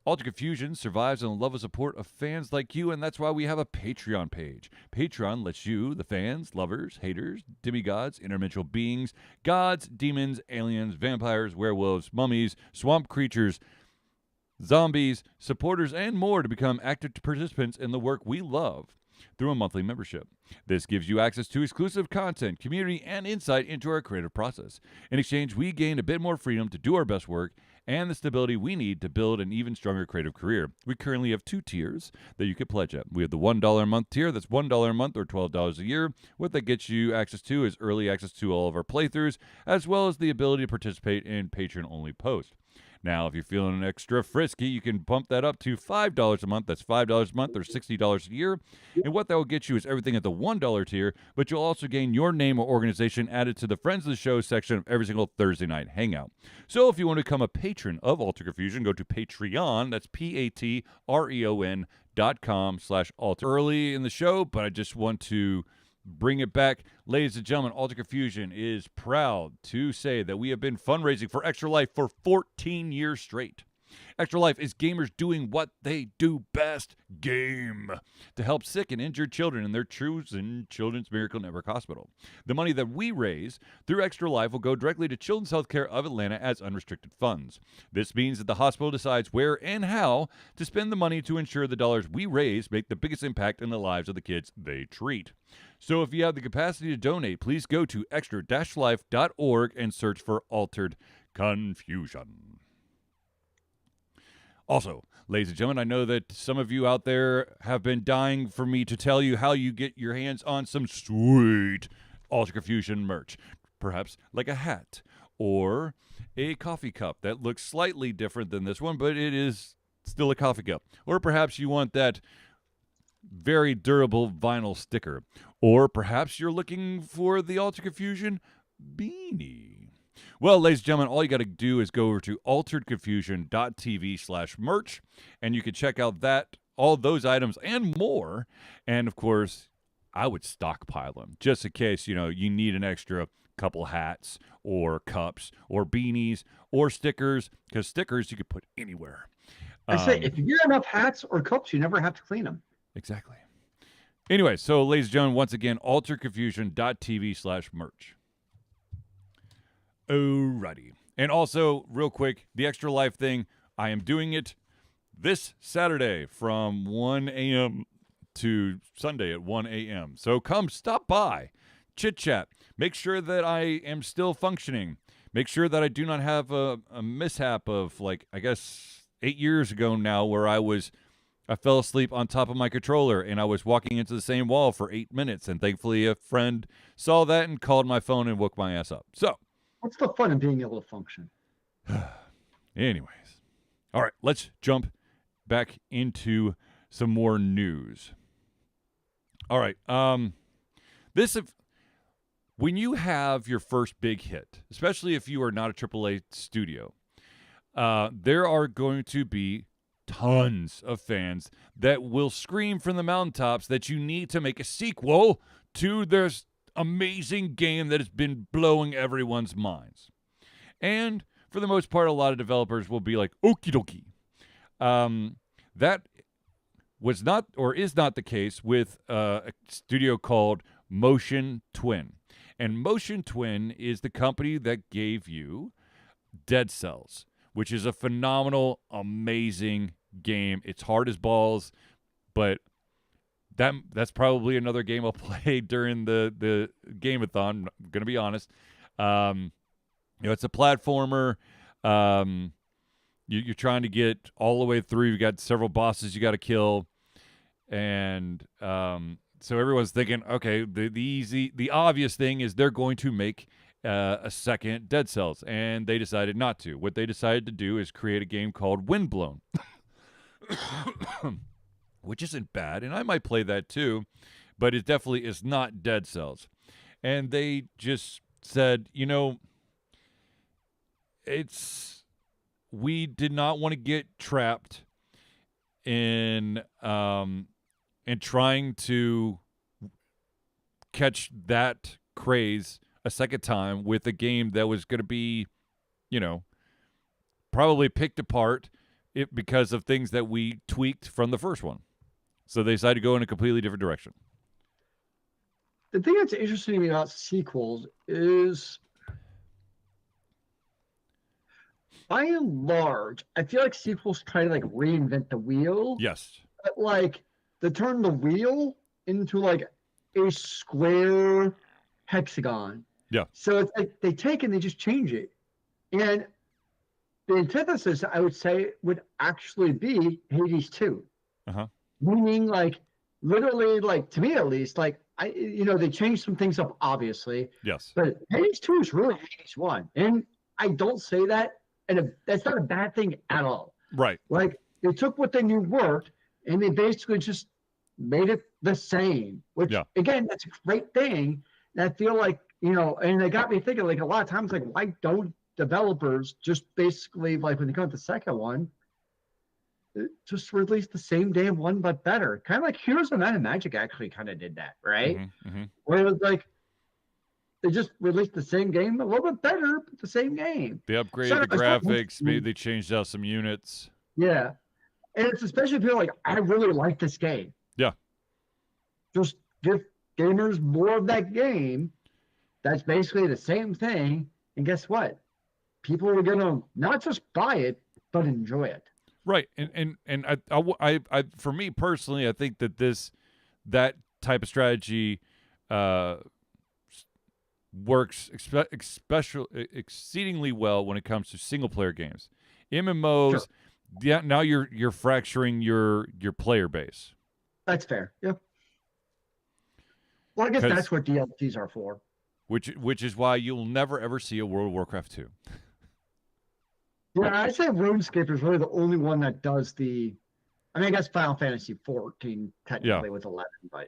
Alter Confusion survives on the love and support of fans like you, and that's why we have a Patreon page. Patreon lets you, the fans, lovers, haters, demigods, interdimensional beings, gods, demons, aliens, vampires, werewolves, mummies, swamp creatures, zombies, supporters, and more to become active participants in the work we love through a monthly membership. This gives you access to exclusive content, community, and insight into our creative process. In exchange, we gain a bit more freedom to do our best work and the stability we need to build an even stronger creative career. We currently have 2 tiers that you can pledge at. We have the $1 a month tier, that's $1 a month or $12 a year. What that gets you access to is early access to all of our playthroughs, as well as the ability to participate in Patreon-only posts. Now, if you're feeling extra frisky, you can bump that up to $5 a month. That's $5 a month or $60 a year. And what that will get you is everything at the $1 tier, but you'll also gain your name or organization added to the Friends of the Show section of every single Thursday night hangout. So if you want to become a patron of Alter Confusion, go to Patreon. That's patreon.com/alter. Early in the show, but I just want to bring it back. Ladies and gentlemen, Alter Confusion is proud to say that we have been fundraising for Extra Life for 14 years straight. Extra Life is gamers doing what they do best, game, to help sick and injured children in their chosen Children's Miracle Network Hospital. The money that we raise through Extra Life will go directly to Children's Healthcare of Atlanta as unrestricted funds. This means that the hospital decides where and how to spend the money to ensure the dollars we raise make the biggest impact in the lives of the kids they treat. So if you have the capacity to donate, please go to extra-life.org and search for Altered Confusion. Also, ladies and gentlemen, I know that some of you out there have been dying for me to tell you how you get your hands on some sweet Alter Confusion merch. Perhaps like a hat or a coffee cup that looks slightly different than this one, but it is still a coffee cup. Or perhaps you want that very durable vinyl sticker. Or perhaps you're looking for the Alter Confusion beanie. Well, ladies and gentlemen, all you got to do is go over to alteredconfusion.tv/merch, and you can check out all those items and more. And of course, I would stockpile them just in case, you need an extra couple hats or cups or beanies or stickers, because stickers you could put anywhere. I say, if you get enough hats or cups, you never have to clean them. Exactly. Anyway, so ladies and gentlemen, once again, alteredconfusion.tv/merch. Alrighty. And also, real quick, the Extra Life thing, I am doing it this Saturday from 1 a.m. to Sunday at 1 a.m. So come stop by, chit-chat, make sure that I am still functioning, make sure that I do not have a mishap of, 8 years ago now where I fell asleep on top of my controller and I was walking into the same wall for 8 minutes, and thankfully a friend saw that and called my phone and woke my ass up. So, what's the fun of being able to function? anyways. All right, let's jump back into some more news. All right. When you have your first big hit, especially if you are not a AAA studio, there are going to be tons of fans that will scream from the mountaintops that you need to make a sequel to this amazing game that has been blowing everyone's minds. And for the most part, a lot of developers will be like, okie dokie. That was not or is not the case with a studio called Motion Twin. And Motion Twin is the company that gave you Dead Cells, which is a phenomenal, amazing game. It's hard as balls, but that's probably another game I'll play during the game-a-thon. I'm going to be honest. It's a platformer. You're trying to get all the way through. You got several bosses you got to kill, and so everyone's thinking, okay, the obvious thing is they're going to make a second Dead Cells, and they decided not to. What they decided to do is create a game called Windblown. Which isn't bad, and I might play that too, but it definitely is not Dead Cells. And they just said, we did not want to get trapped in trying to catch that craze a second time with a game that was going to be, probably picked apart because of things that we tweaked from the first one. So they decided to go in a completely different direction. The thing that's interesting to me about sequels is, by and large, I feel like sequels try to like reinvent the wheel. Yes. But like they turn the wheel into like a square hexagon. Yeah. So it's like they take and they just change it. And the antithesis, I would say, would actually be Hades 2. Uh-huh. Meaning, like, literally, like, to me at least, like, they changed some things up, obviously. Yes. But Hades 2 is really Hades 1. And I don't say that, and that's not a bad thing at all. Right. Like, they took what they knew worked, and they basically just made it the same, which, again, that's a great thing. And I feel like, and it got me thinking, like, a lot of times, like, why don't developers just basically, like, when they come to the second one, just release the same damn one but better? Kind of like Heroes of Might and Magic actually kind of did that, right? Mm-hmm. Where it was like they just released the same game a little bit better, but the same game. They upgraded the graphics, maybe they changed out some units. Yeah. And it's especially if you're like, I really like this game. Yeah. Just give gamers more of that game. That's basically the same thing. And guess what? People are going to not just buy it, but enjoy it. Right. And I for me personally, I think that that type of strategy works exceedingly well when it comes to single player games. MMOs, sure. Yeah, now you're fracturing your player base. That's fair. Yeah. Well, I guess that's what DLCs are for. Which is why you'll never ever see a World of Warcraft 2. Yeah, I'd say RuneScape is really the only one that does I guess Final Fantasy 14 technically with 11, but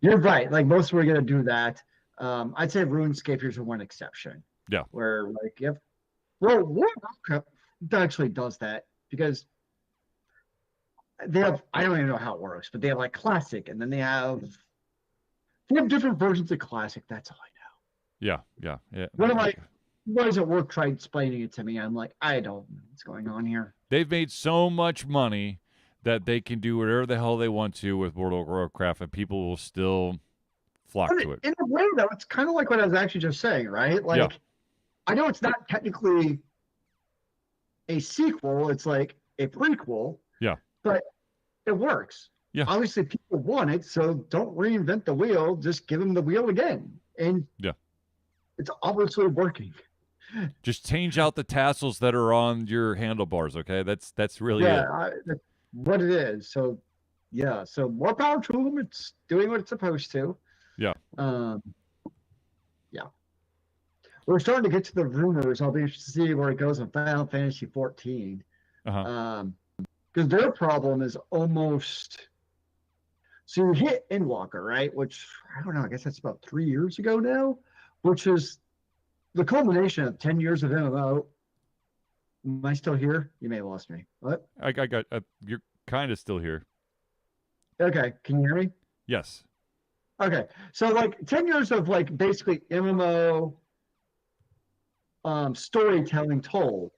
you're right. Like most were going to do that. I'd say RuneScape is one exception. Yeah. Where like World of Warcraft actually does that because they have, I don't even know how it works, but they have like Classic, and then they have different versions of Classic. That's all I know. Yeah. What am I? Why does it work? Try explaining it to me. I'm like, I don't know what's going on here. They've made so much money that they can do whatever the hell they want to with World of Warcraft, and people will still flock to it. In a way, though, it's kind of like what I was actually just saying, right? Like, I know it's not technically a sequel; it's like a prequel. Yeah. But it works. Yeah. Obviously, people want it, so don't reinvent the wheel. Just give them the wheel again, and it's obviously working. Just change out the tassels that are on your handlebars, okay? That's really it. That's what it is. So, so more power to them. It's doing what it's supposed to. Yeah. We're starting to get to the rumors. I'll be interested to see where it goes in Final Fantasy 14. Uh-huh. Because their problem is almost. So you hit Endwalker, right? Which, I don't know, I guess that's about 3 years ago now, which is the culmination of 10 years of MMO. Am I still here? You may have lost me. What? I got you're kind of still here. Okay. Can you hear me? Yes. Okay. So like 10 years of like basically MMO storytelling told.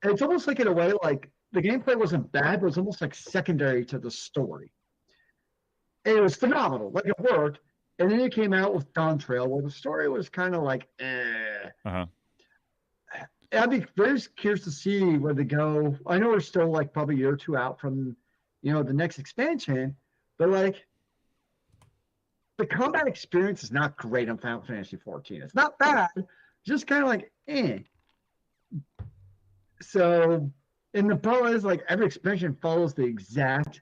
And it's almost like in a way like the gameplay wasn't bad, but it was almost like secondary to the story. And it was phenomenal. Like it worked. And then it came out with Dawn Trail, where the story was kind of like, Uh-huh. I'd be very curious to see where they go. I know we're still like probably a year or two out from, the next expansion, but like the combat experience is not great on Final Fantasy 14. It's not bad, just kind of like, So, and the problem is like every expansion follows the exact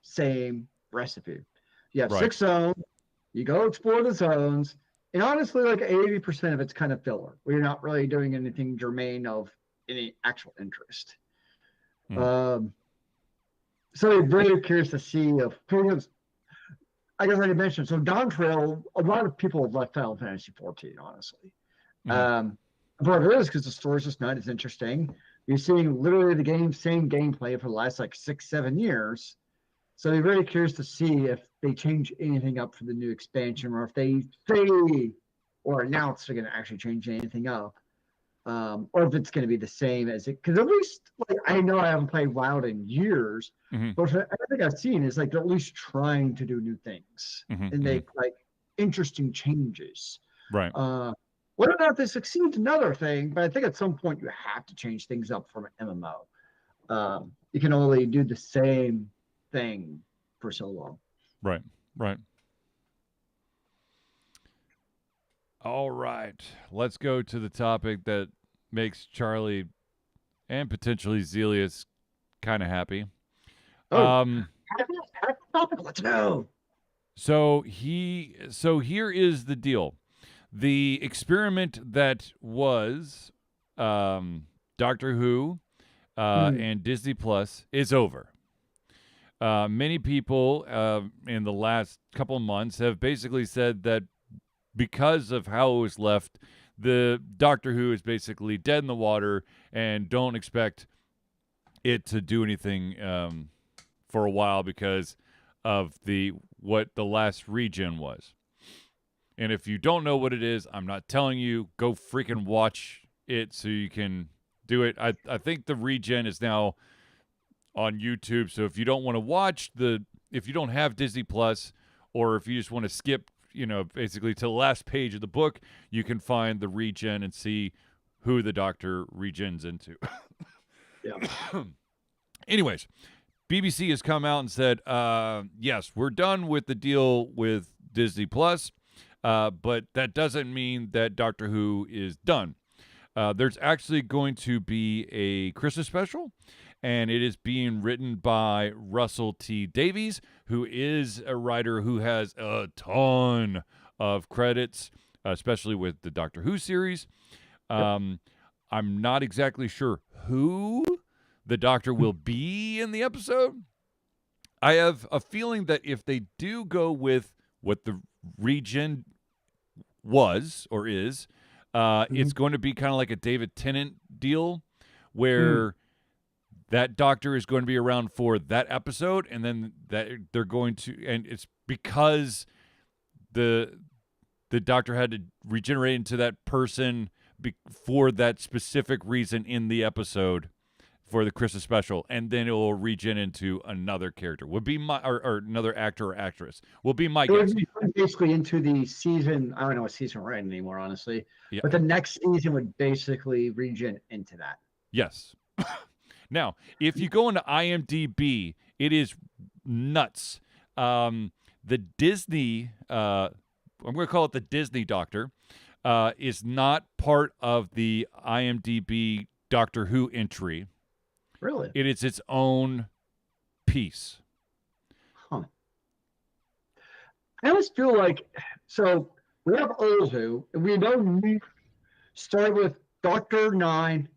same recipe. You have 6 zones. You go explore the zones, and honestly, like 80% of it's kind of filler, where you're not really doing anything germane of any actual interest. So I'm very curious to see because I guess I already mentioned, so Dawn Trail, a lot of people have left Final Fantasy 14, honestly. But it is because the story's just not as interesting. You're seeing literally the same gameplay for the last like 6-7 years. So I'm very curious to see if they change anything up for the new expansion, or if they say or announce they're going to actually change anything up, or if it's going to be the same as it. Because at least, like, I know I haven't played WoW in years, but everything I've seen is like they're at least trying to do new things and make like interesting changes. Right. Whether or not they succeed, another thing. But I think at some point you have to change things up from an MMO. You can only do the same thing for so long. Right. Right. All right. Let's go to the topic that makes Charlie and potentially Zelius kind of happy. Happy topic. Let's go. So here is the deal. The experiment that was Doctor Who and Disney Plus is over. Many people in the last couple of months have basically said that because of how it was left, the Doctor Who is basically dead in the water, and don't expect it to do anything for a while because of what the last regen was. And if you don't know what it is, I'm not telling you. Go freaking watch it so you can do it. I think the regen is now on YouTube. So if you don't want to watch if you don't have Disney Plus, or if you just want to skip, basically to the last page of the book, you can find the regen and see who the Doctor regens into. Yeah. Anyways, BBC has come out and said, yes, we're done with the deal with Disney Plus, but that doesn't mean that Doctor Who is done. There's actually going to be a Christmas special, and it is being written by Russell T. Davies, who is a writer who has a ton of credits, especially with the Doctor Who series. I'm not exactly sure who the Doctor will be in the episode. I have a feeling that if they do go with what the regen was or is, it's going to be kind of like a David Tennant deal, where that Doctor is going to be around for that episode, and then that they're going to, and it's because the Doctor had to regenerate into that person for that specific reason in the episode for the Christmas special, and then it will regen into another character. Would be my or another actor or actress. Will be my guess. Basically into the season. I don't know what season we're in anymore, honestly. Yeah. But the next season would basically regen into that. Yes. Now, if you go into IMDb, it is nuts. The Disney, I'm going to call it the Disney Doctor, is not part of the IMDb Doctor Who entry. Really? It is its own piece. Huh. I always feel like, so we have Old Who, and we know we started with Dr. Nine,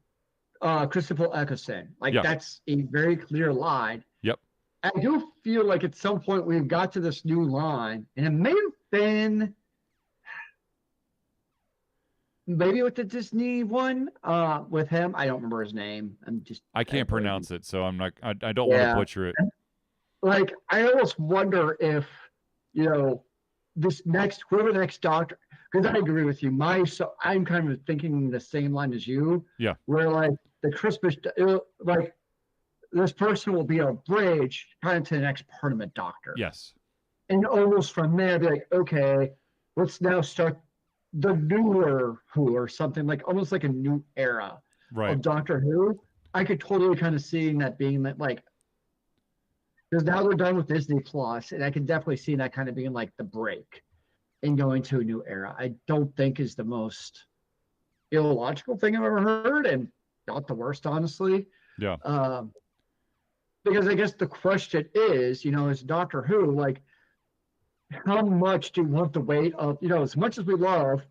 Christopher Eccleston. That's a very clear line. Yep. I do feel like at some point we've got to this new line, and it may have been maybe with the Disney one, with him. I don't remember his name. I can't pronounce it, so I'm not. I don't want to butcher it. Like, I almost wonder if, whoever the next Doctor, because I agree with you. I'm kind of thinking the same line as you. Yeah. Where like the Christmas, like this person will be a bridge kind of to the next permanent Doctor. Yes. And almost from there, be like, okay, let's now start the newer Who, or something like almost like a new era of Doctor Who. I could totally kind of see that being like, because now we're done with Disney Plus, and I can definitely see that kind of being like the break and going to a new era. I don't think is the most illogical thing I've ever heard, and not the worst, honestly. Yeah. Because I guess the question is, as Doctor Who, like, how much do you want the weight of, as much as we love,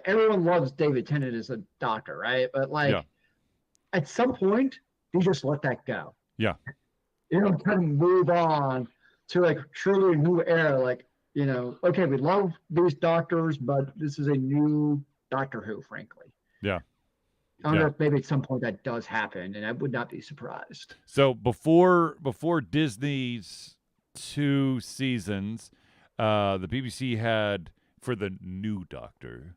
everyone loves David Tennant as a Doctor, right? But like, at some point, you just let that go. Yeah. Kind of move on to like truly a new era. Like, okay, we love these Doctors, but this is a new Doctor Who, frankly. Yeah. I wonder if maybe at some point that does happen, and I would not be surprised. So before Disney's 2 seasons, the BBC had for the new Doctor,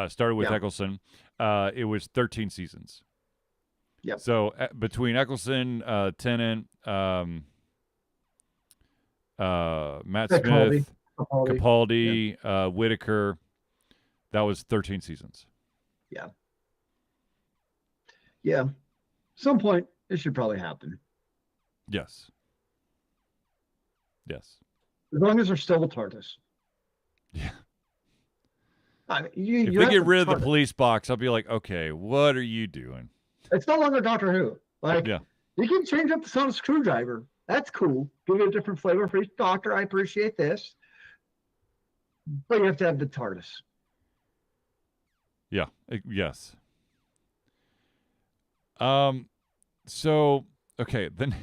started with Yeah. Eccleston. It was 13 seasons. Yep. So between Eccleston, Tennant, Matt Smith, Capaldi, Whitaker, that was 13 seasons. Yeah. Yeah. Some point it should probably happen. Yes. Yes. As long as they're still the TARDIS. Yeah. I mean, If they get rid of the police box, I'll be like, okay, what are you doing? It's no longer Doctor Who. Like, Yeah. you can change up the sonic screwdriver. That's cool. Give it a different flavor for each Doctor. I appreciate this. But you have to have the TARDIS. Yeah. Yes. So okay, then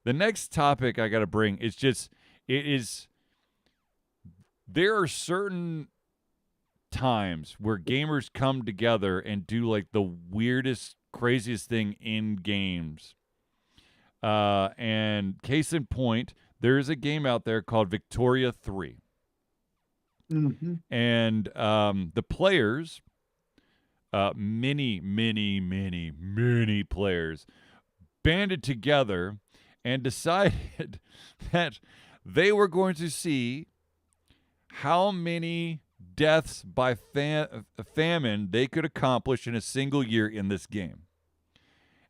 the next topic I got to bring is just there are certain times where gamers come together and do like the weirdest, craziest thing in games. And case in point, there is a game out there called Victoria 3. Mm-hmm. And the players, many players, banded together and decided that they were going to see how many deaths by famine they could accomplish in a single year in this game.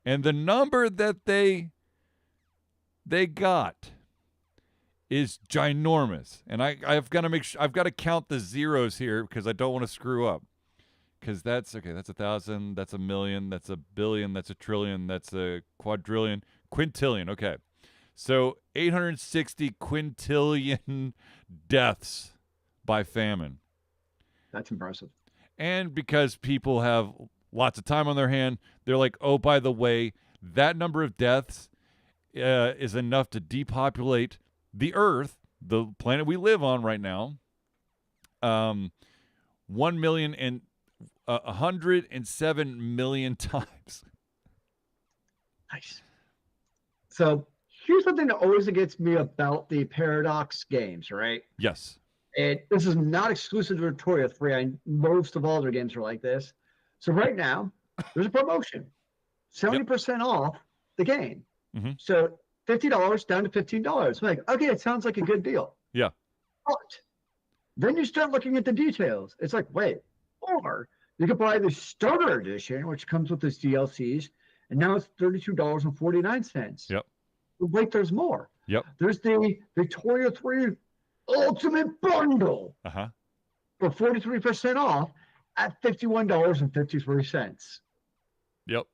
And the number that they got is ginormous. And I've got to make sure, I've got to count the zeros here because I don't want to screw up. Because that's 1,000, that's 1,000,000, that's 1,000,000,000, that's 1,000,000,000,000, that's a quadrillion, quintillion. Okay. So 860 quintillion deaths by famine. That's impressive. And because people have lots of time on their hand, they're like, oh, by the way, that number of deaths is enough to depopulate the Earth, the planet we live on right now, 107 million times. Nice. So here's something that always gets me about the Paradox games, right? Yes. And this is not exclusive to Victoria 3. Most of all their games are like this. So right now, there's a promotion. 70% off the game. Mm-hmm. So $50 down to $15. I'm like, okay, it sounds like a good deal. Yeah. But then you start looking at the details. It's like, wait, or you could buy the starter edition, which comes with its DLCs, and now it's $32.49. Yep. Wait, there's more. Yep. There's the Victoria 3 Ultimate Bundle for 43% off at $51.53. Yep.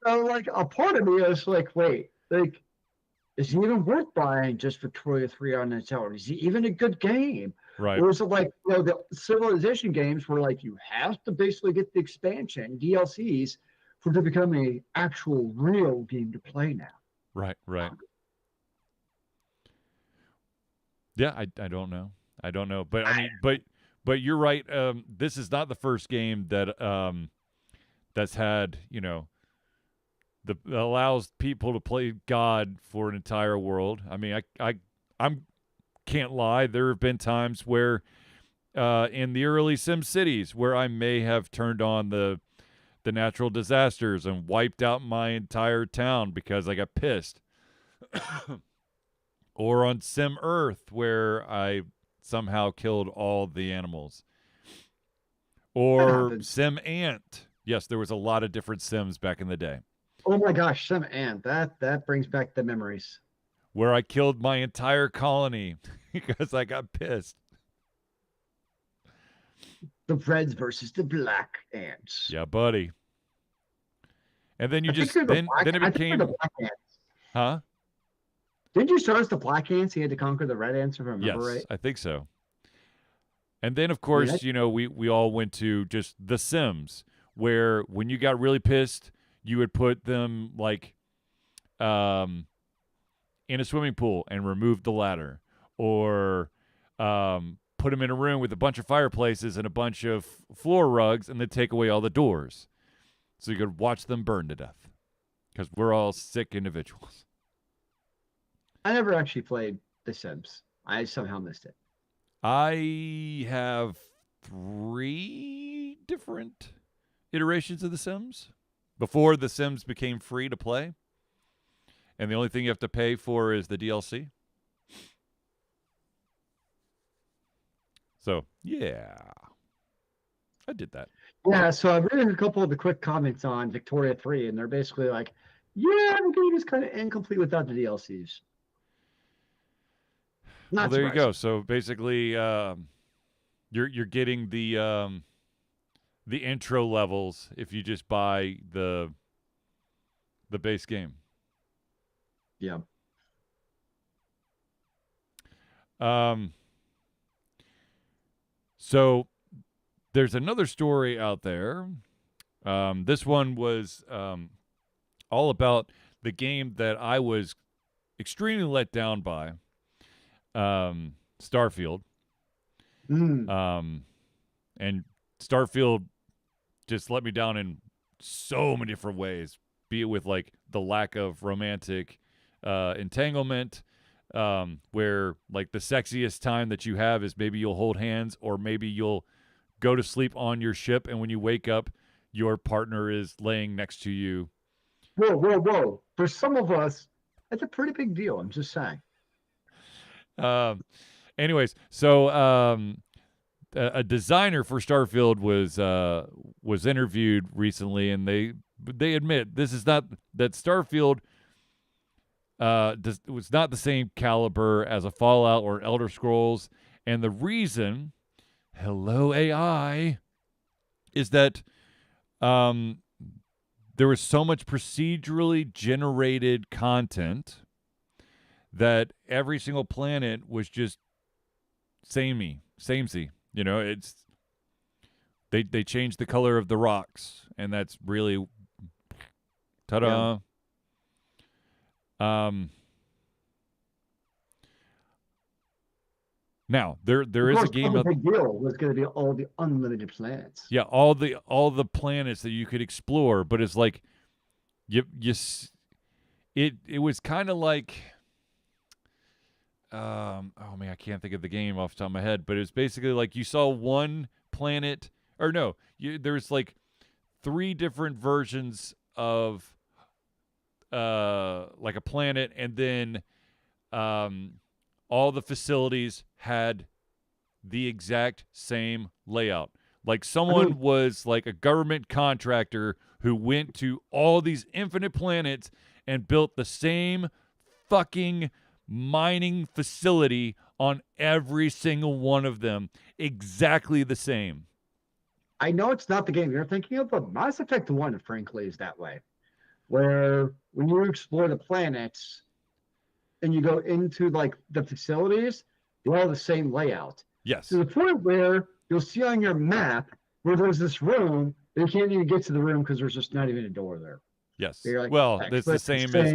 So, like, a part of me is like, wait, like, is it even worth buying just Victoria 3 on its own? Is it even a good game? Right. Or is it like, you know, the Civilization games where, like, you have to basically get the expansion, DLCs, for it to become an actual real game to play now? Right. Yeah, I don't know. But I mean, but you're right. This is not the first game that that's had, you know, allows people to play God for an entire world. I mean, I'm can't lie. There have been times where in the early Sim Cities where I may have turned on the natural disasters and wiped out my entire town because I got pissed. Or on Sim Earth, where I somehow killed all the animals. Or Sim Ant. Yes, there was a lot of different Sims back in the day. Oh my gosh, Sim Ant. That brings back the memories. Where I killed my entire colony because I got pissed. The Reds versus the Black Ants. Yeah, buddy. And then you then it became the Black Ants. Huh? Didn't you start as the Black Ants? You had to conquer the Red Ants, if I remember right. Yes, I think so. And then, of course, you know, we all went to just The Sims, where when you got really pissed, you would put them like in a swimming pool and remove the ladder, or put them in a room with a bunch of fireplaces and a bunch of floor rugs, and then take away all the doors. so you could watch them burn to death. Because we're all sick individuals. I never actually played The Sims. I somehow missed it. I have 3 different iterations of The Sims before The Sims became free to play. And the only thing you have to pay for is the DLC. So, yeah. I did that. Yeah, so I've read a couple of the quick comments on Victoria 3, and they're basically like, yeah, the game is kind of incomplete without the DLCs. Well, Not there you go. surprising. So basically, you're getting the intro levels if you just buy the base game. Yeah. So there's another story out there. This one was all about the game that I was extremely let down by, Starfield. And Starfield just let me down in so many different ways, be it with like the lack of romantic entanglement, where like the sexiest time that you have is maybe you'll hold hands or maybe you'll go to sleep on your ship, and when you wake up, your partner is laying next to you. Whoa, whoa, whoa. For some of us, that's a pretty big deal. I'm just saying. Anyways, so a designer for Starfield was interviewed recently, and they admit this is not that Starfield was not the same caliber as a Fallout or Elder Scrolls, and the reason, hello AI, is that there was so much procedurally generated content that every single planet was just samey. You know, it's they changed the color of the rocks, and that's really ta-da. Yeah. Now there is a game. The big deal was going to be all the unlimited planets. Yeah, all the planets that you could explore, but it's like it was kind of like oh man, I can't think of the game off the top of my head, but it was basically like you saw one planet, or no, there's like 3 different versions of like a planet, and then all the facilities had the exact same layout. Like someone was like a government contractor who went to all these infinite planets and built the same fucking mining facility on every single one of them, exactly the same. I know it's not the game you're thinking of, but Mass Effect 1, frankly, is that way. Where when you explore the planets and you go into like the facilities, they're all the same layout. Yes. To the point where you'll see on your map where there's this room, you can't even get to the room because there's just not even a door there. Yes. Like, well, it's the same as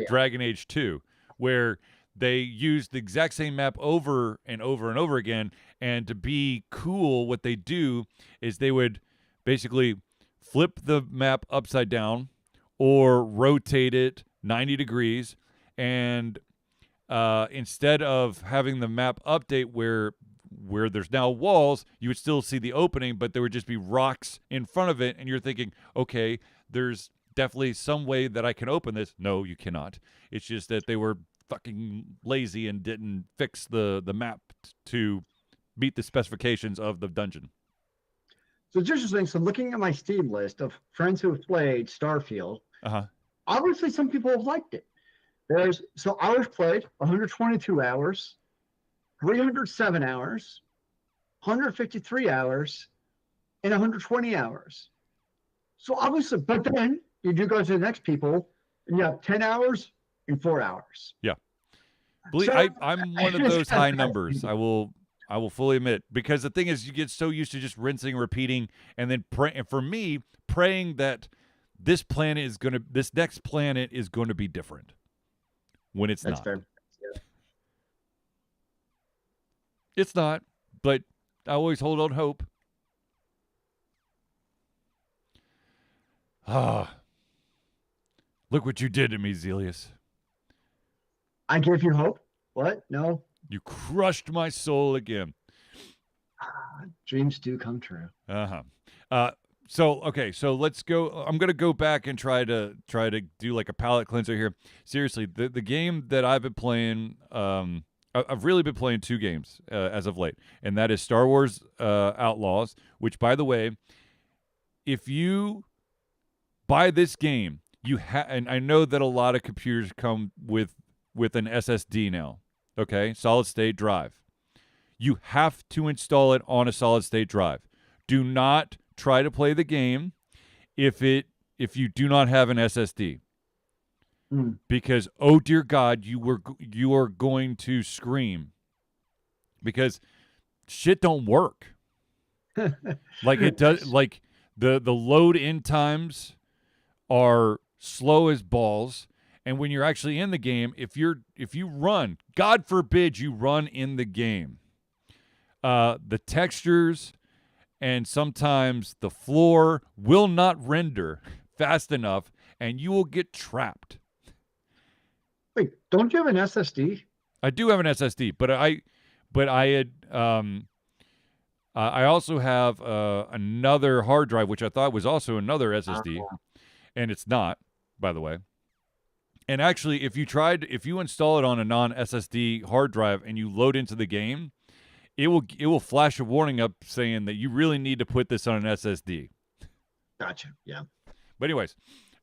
Dragon Age 2, where they used the exact same map over and over and over again. And to be cool, what they do is they would basically flip the map upside down or rotate it 90 degrees. And instead of having the map update where there's now walls, you would still see the opening, but there would just be rocks in front of it. And you're thinking, okay, there's definitely some way that I can open this. No, you cannot. It's just that they were fucking lazy and didn't fix the map to meet the specifications of the dungeon. So it's interesting. So looking at my Steam list of friends who have played Starfield, obviously some people have liked it. So hours played, 122 hours, 307 hours, 153 hours, and 120 hours. So obviously, but then you do go to the next people, and you have 10 hours and 4 hours. Yeah. I'm one of those high numbers. I will fully admit, because the thing is, you get so used to just rinsing, repeating, and then and for me, praying that this next planet is going to be different when it's That's not. fair. Yeah. It's not, but I always hold on hope. Ah, look what you did to me, Zelius. I give you hope. What? No. You crushed my soul again. Dreams do come true. Uh-huh. So let's go. I'm gonna go back and try to do like a palate cleanser here. Seriously, the game that I've been playing, I've really been playing two games as of late, and that is Star Wars Outlaws. Which, by the way, if you buy this game, and I know that a lot of computers come with an SSD now. Okay, solid state drive. You have to install it on a solid state drive. Do not try to play the game if you do not have an SSD. Because oh dear God, you are going to scream because shit don't work. Like it does. Like the load in times are slow as balls. And when you're actually in the game, if you run, God forbid you run in the game, the textures and sometimes the floor will not render fast enough, and you will get trapped. Wait, don't you have an SSD? I do have an SSD, but I also have another hard drive, which I thought was also another SSD, and it's not, by the way. And actually, if you install it on a non-SSD hard drive and you load into the game, it will flash a warning up saying that you really need to put this on an SSD. Gotcha. Yeah. But anyways,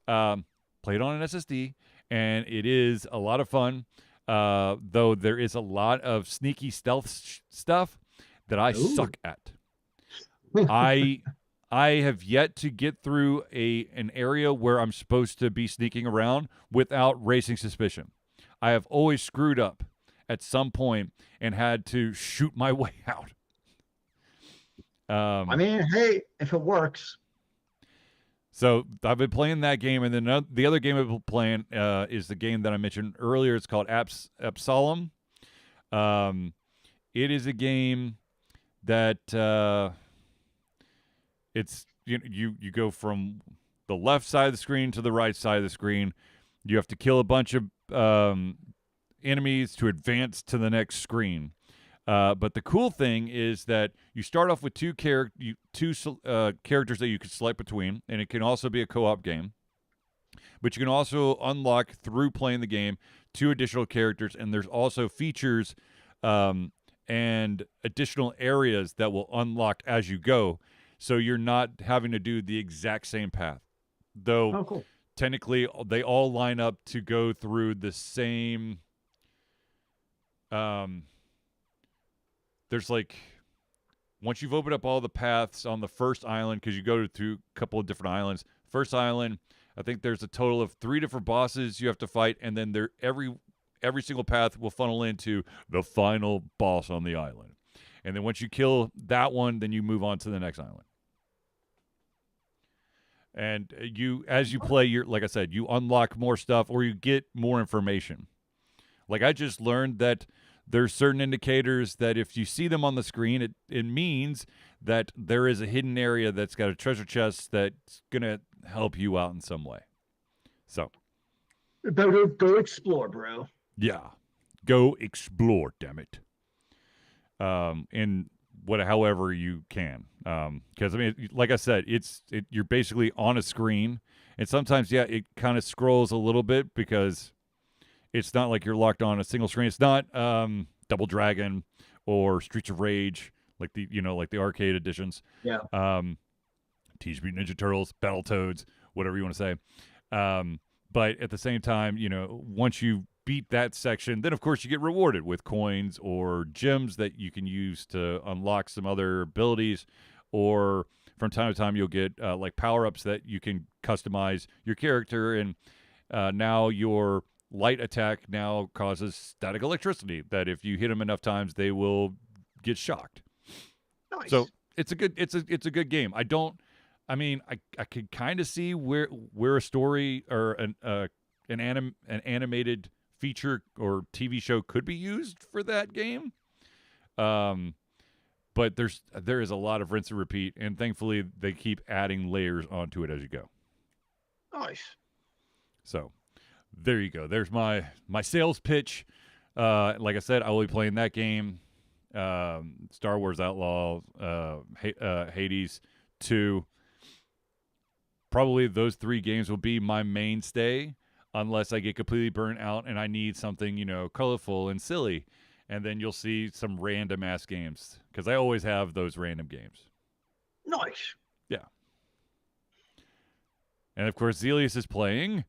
play it on an SSD, and it is a lot of fun. Though there is a lot of sneaky stealth stuff that I suck at. I have yet to get through an area where I'm supposed to be sneaking around without raising suspicion. I have always screwed up at some point and had to shoot my way out. I mean, hey, if it works. So I've been playing that game, and then the other game I've been playing is the game that I mentioned earlier. It's called Absalom. It is a game that it's you go from the left side of the screen to the right side of the screen. You have to kill a bunch of enemies to advance to the next screen. But the cool thing is that you start off with two characters that you can select between, and it can also be a co-op game. But you can also unlock through playing the game 2 additional characters, and there's also features and additional areas that will unlock as you go. So you're not having to do the exact same path. Though technically they all line up to go through the same there's like, once you've opened up all the paths on the first island, because you go to a couple of different islands. First island, I think there's a total of 3 different bosses you have to fight, and then every single path will funnel into the final boss on the island. And then once you kill that one, then you move on to the next island. And as you play, like I said, you unlock more stuff or you get more information. Like I just learned that there's certain indicators that if you see them on the screen, it means that there is a hidden area that's got a treasure chest that's going to help you out in some way. So. Better go explore, bro. Yeah. Go explore, damn it. In however you can. Because, I mean, like I said, you're basically on a screen. And sometimes, yeah, it kind of scrolls a little bit because it's not like you're locked on a single screen. It's not Double Dragon or Streets of Rage, like the arcade editions. Yeah. Teenage Mutant Ninja Turtles, Battletoads, whatever you want to say. But at the same time, once you beat that section, then of course you get rewarded with coins or gems that you can use to unlock some other abilities, or from time to time you'll get like power-ups that you can customize your character, and now your light attack now causes static electricity that if you hit them enough times they will get shocked. Nice. So it's a good game. I could kind of see where a story or an animated feature or TV show could be used for that game. But there is a lot of rinse and repeat, and thankfully they keep adding layers onto it as you go. Nice. So there you go. There's my sales pitch. Like I said, I will be playing that game. Star Wars Outlaw, Hades 2. Probably those 3 games will be my mainstay unless I get completely burnt out and I need something, colorful and silly. And then you'll see some random ass games because I always have those random games. Nice. Yeah. And of course, Zelius is playing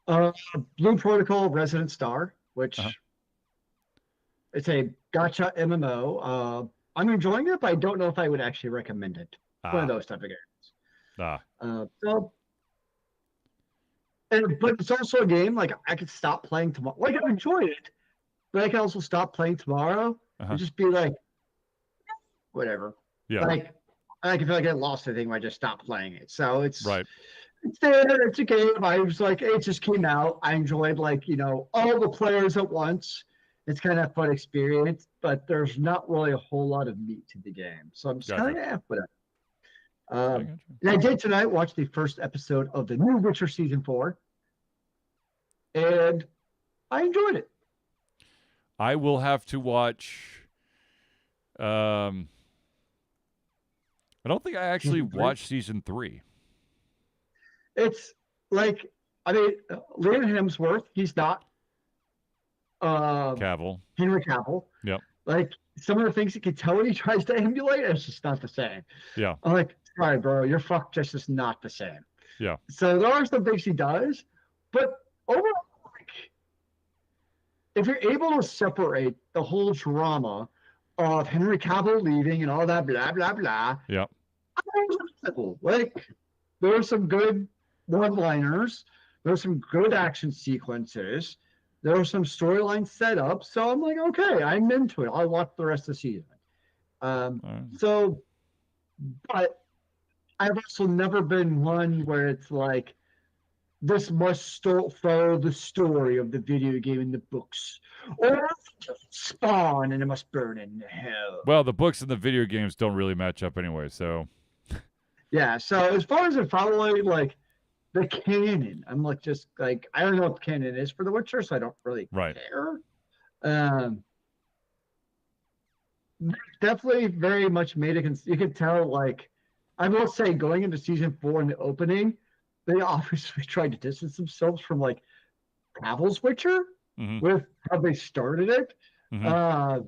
Blue Protocol Resident Star, which Uh-huh. it's a gacha MMO. I'm enjoying it, but I don't know if I would actually recommend it. One of those type of games. So, but it's also a game like I could stop playing tomorrow. Like I enjoyed it, but I can also stop playing tomorrow and just be like, whatever. Yeah. Like I can feel like I lost anything when I just stopped playing it. So it's Right. It's there. It's a game. I was like, it just came out. I enjoyed all the players at once. It's kind of a fun experience, but there's not really a whole lot of meat to the game. So I'm just kind of whatever. And I did tonight watch the first episode of the new Witcher season 4, and I enjoyed it. I will have to watch. I don't think I actually watched season 3. It's like, Liam Hemsworth, he's not Cavill. Henry Cavill. Yep. Like some of the things he can tell when he tries to emulate, it's just not the same. Yeah. I'm like, sorry, bro, your fuck just is not the same. Yeah. So there are some things he does, but overall, if you're able to separate the whole drama of Henry Cavill leaving and all that blah blah blah, yeah, like there are some good one-liners, there are some good action sequences, there are some storyline setups. So I'm like, okay, I'm into it. I'll watch the rest of the season. So, but I've also never been one where it's like, this must follow the story of the video game in the books, or spawn and it must burn in hell. Well, the books and the video games don't really match up anyway, so. Yeah, so as far as it following the canon, I'm I don't know what canon is for The Witcher, so I don't really care. Definitely very much made you could tell, I will say, going into season 4 in the opening, they obviously tried to distance themselves from Cavill's Witcher with how they started it. And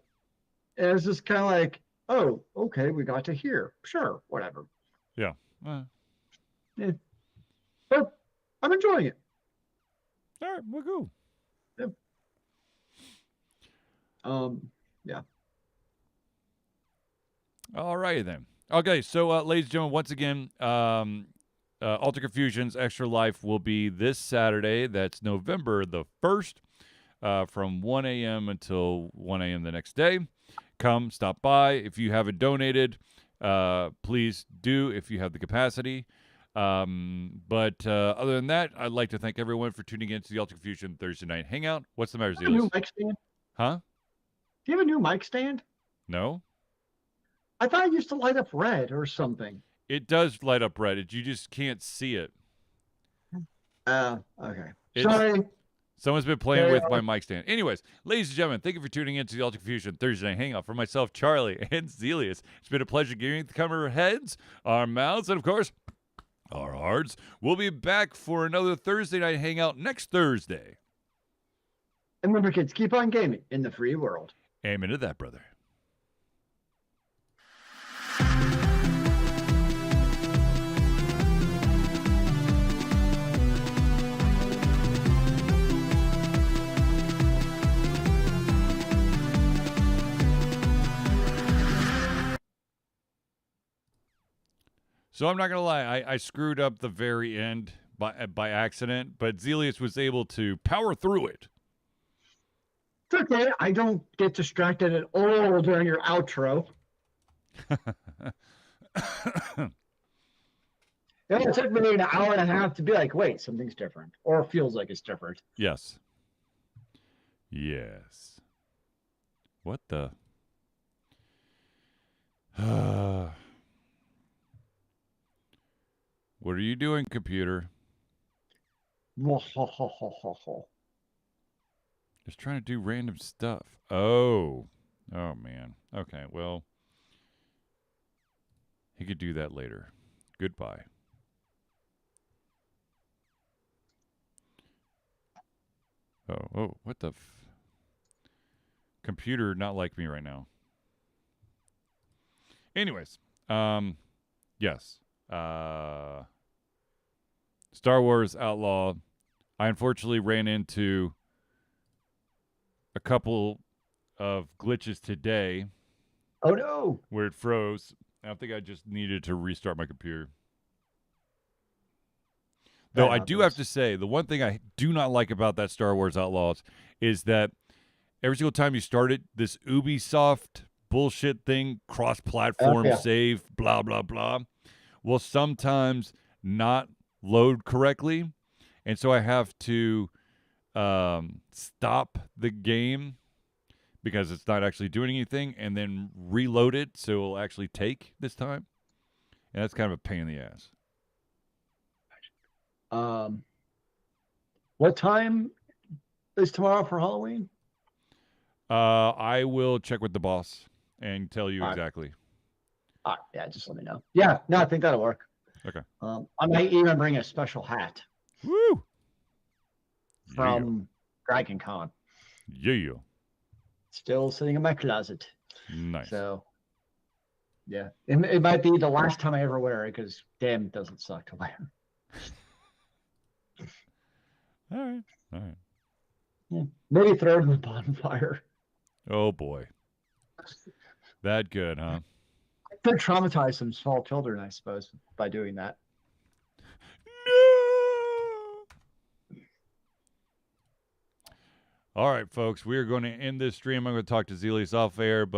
it's just kind of like, oh, okay, we got to here. Sure, whatever. Yeah. Yeah. But I'm enjoying it. All right, we'll go. Yeah. Yeah. All right, then. Okay, so ladies and gentlemen, once again, Alter Confusion's Extra Life will be this Saturday. That's November the 1st from 1 a.m. until 1 a.m. the next day. Come, stop by. If you haven't donated, please do if you have the capacity. But other than that, I'd like to thank everyone for tuning in to the Alter Confusion Thursday Night Hangout. What's the matter, Zealous? New mic stand? Huh? Do you have a new mic stand? No. I thought it used to light up red or something. It does light up red. You just can't see it. Okay. Sorry. Someone's been playing with my mic stand. Anyways, ladies and gentlemen, thank you for tuning in to the Alter Confusion Thursday Night Hangout. For myself, Charlie, and Zelius, it's been a pleasure giving the camera our heads, our mouths, and of course, our hearts. We'll be back for another Thursday Night Hangout next Thursday. And remember, kids, keep on gaming in the free world. Amen to that, brother. So I'm not going to lie, I screwed up the very end by accident, but Zelius was able to power through it. It's okay. I don't get distracted at all during your outro. It took me an hour and a half to be like, wait, something's different. Or feels like it's different. Yes. Yes. What the? What are you doing, computer? Just trying to do random stuff. Oh man. Okay, well, he could do that later. Goodbye. Oh, what the computer not like me right now. Anyways, yes. Star Wars Outlaw. I unfortunately ran into a couple of glitches today Oh no! where it froze. I think I just needed to restart my computer. Though That I do have happens. to say, the one thing I do not like about that Star Wars Outlaws is that every single time you start it, this Ubisoft bullshit thing, cross-platform Yeah. save, blah, blah, blah, will sometimes not load correctly. And so I have to stop the game because it's not actually doing anything and then reload it so it'll actually take this time. And that's kind of a pain in the ass. What time is tomorrow for Halloween? I will check with the boss and tell you All right. exactly. All right. Yeah, just let me know. Yeah, no, I think that'll work. Okay. I might even bring a special hat Woo! from Dragon Con. Yeah. Still sitting in my closet. Nice. So, yeah, it might be the last time I ever wear it because damn, it doesn't suck to wear. All right. Yeah. Maybe throw it in the bonfire. Oh boy. That good, huh? I could traumatize some small children, I suppose, by doing that. No! All right, folks, we are going to end this stream. I'm going to talk to Zelius off air, but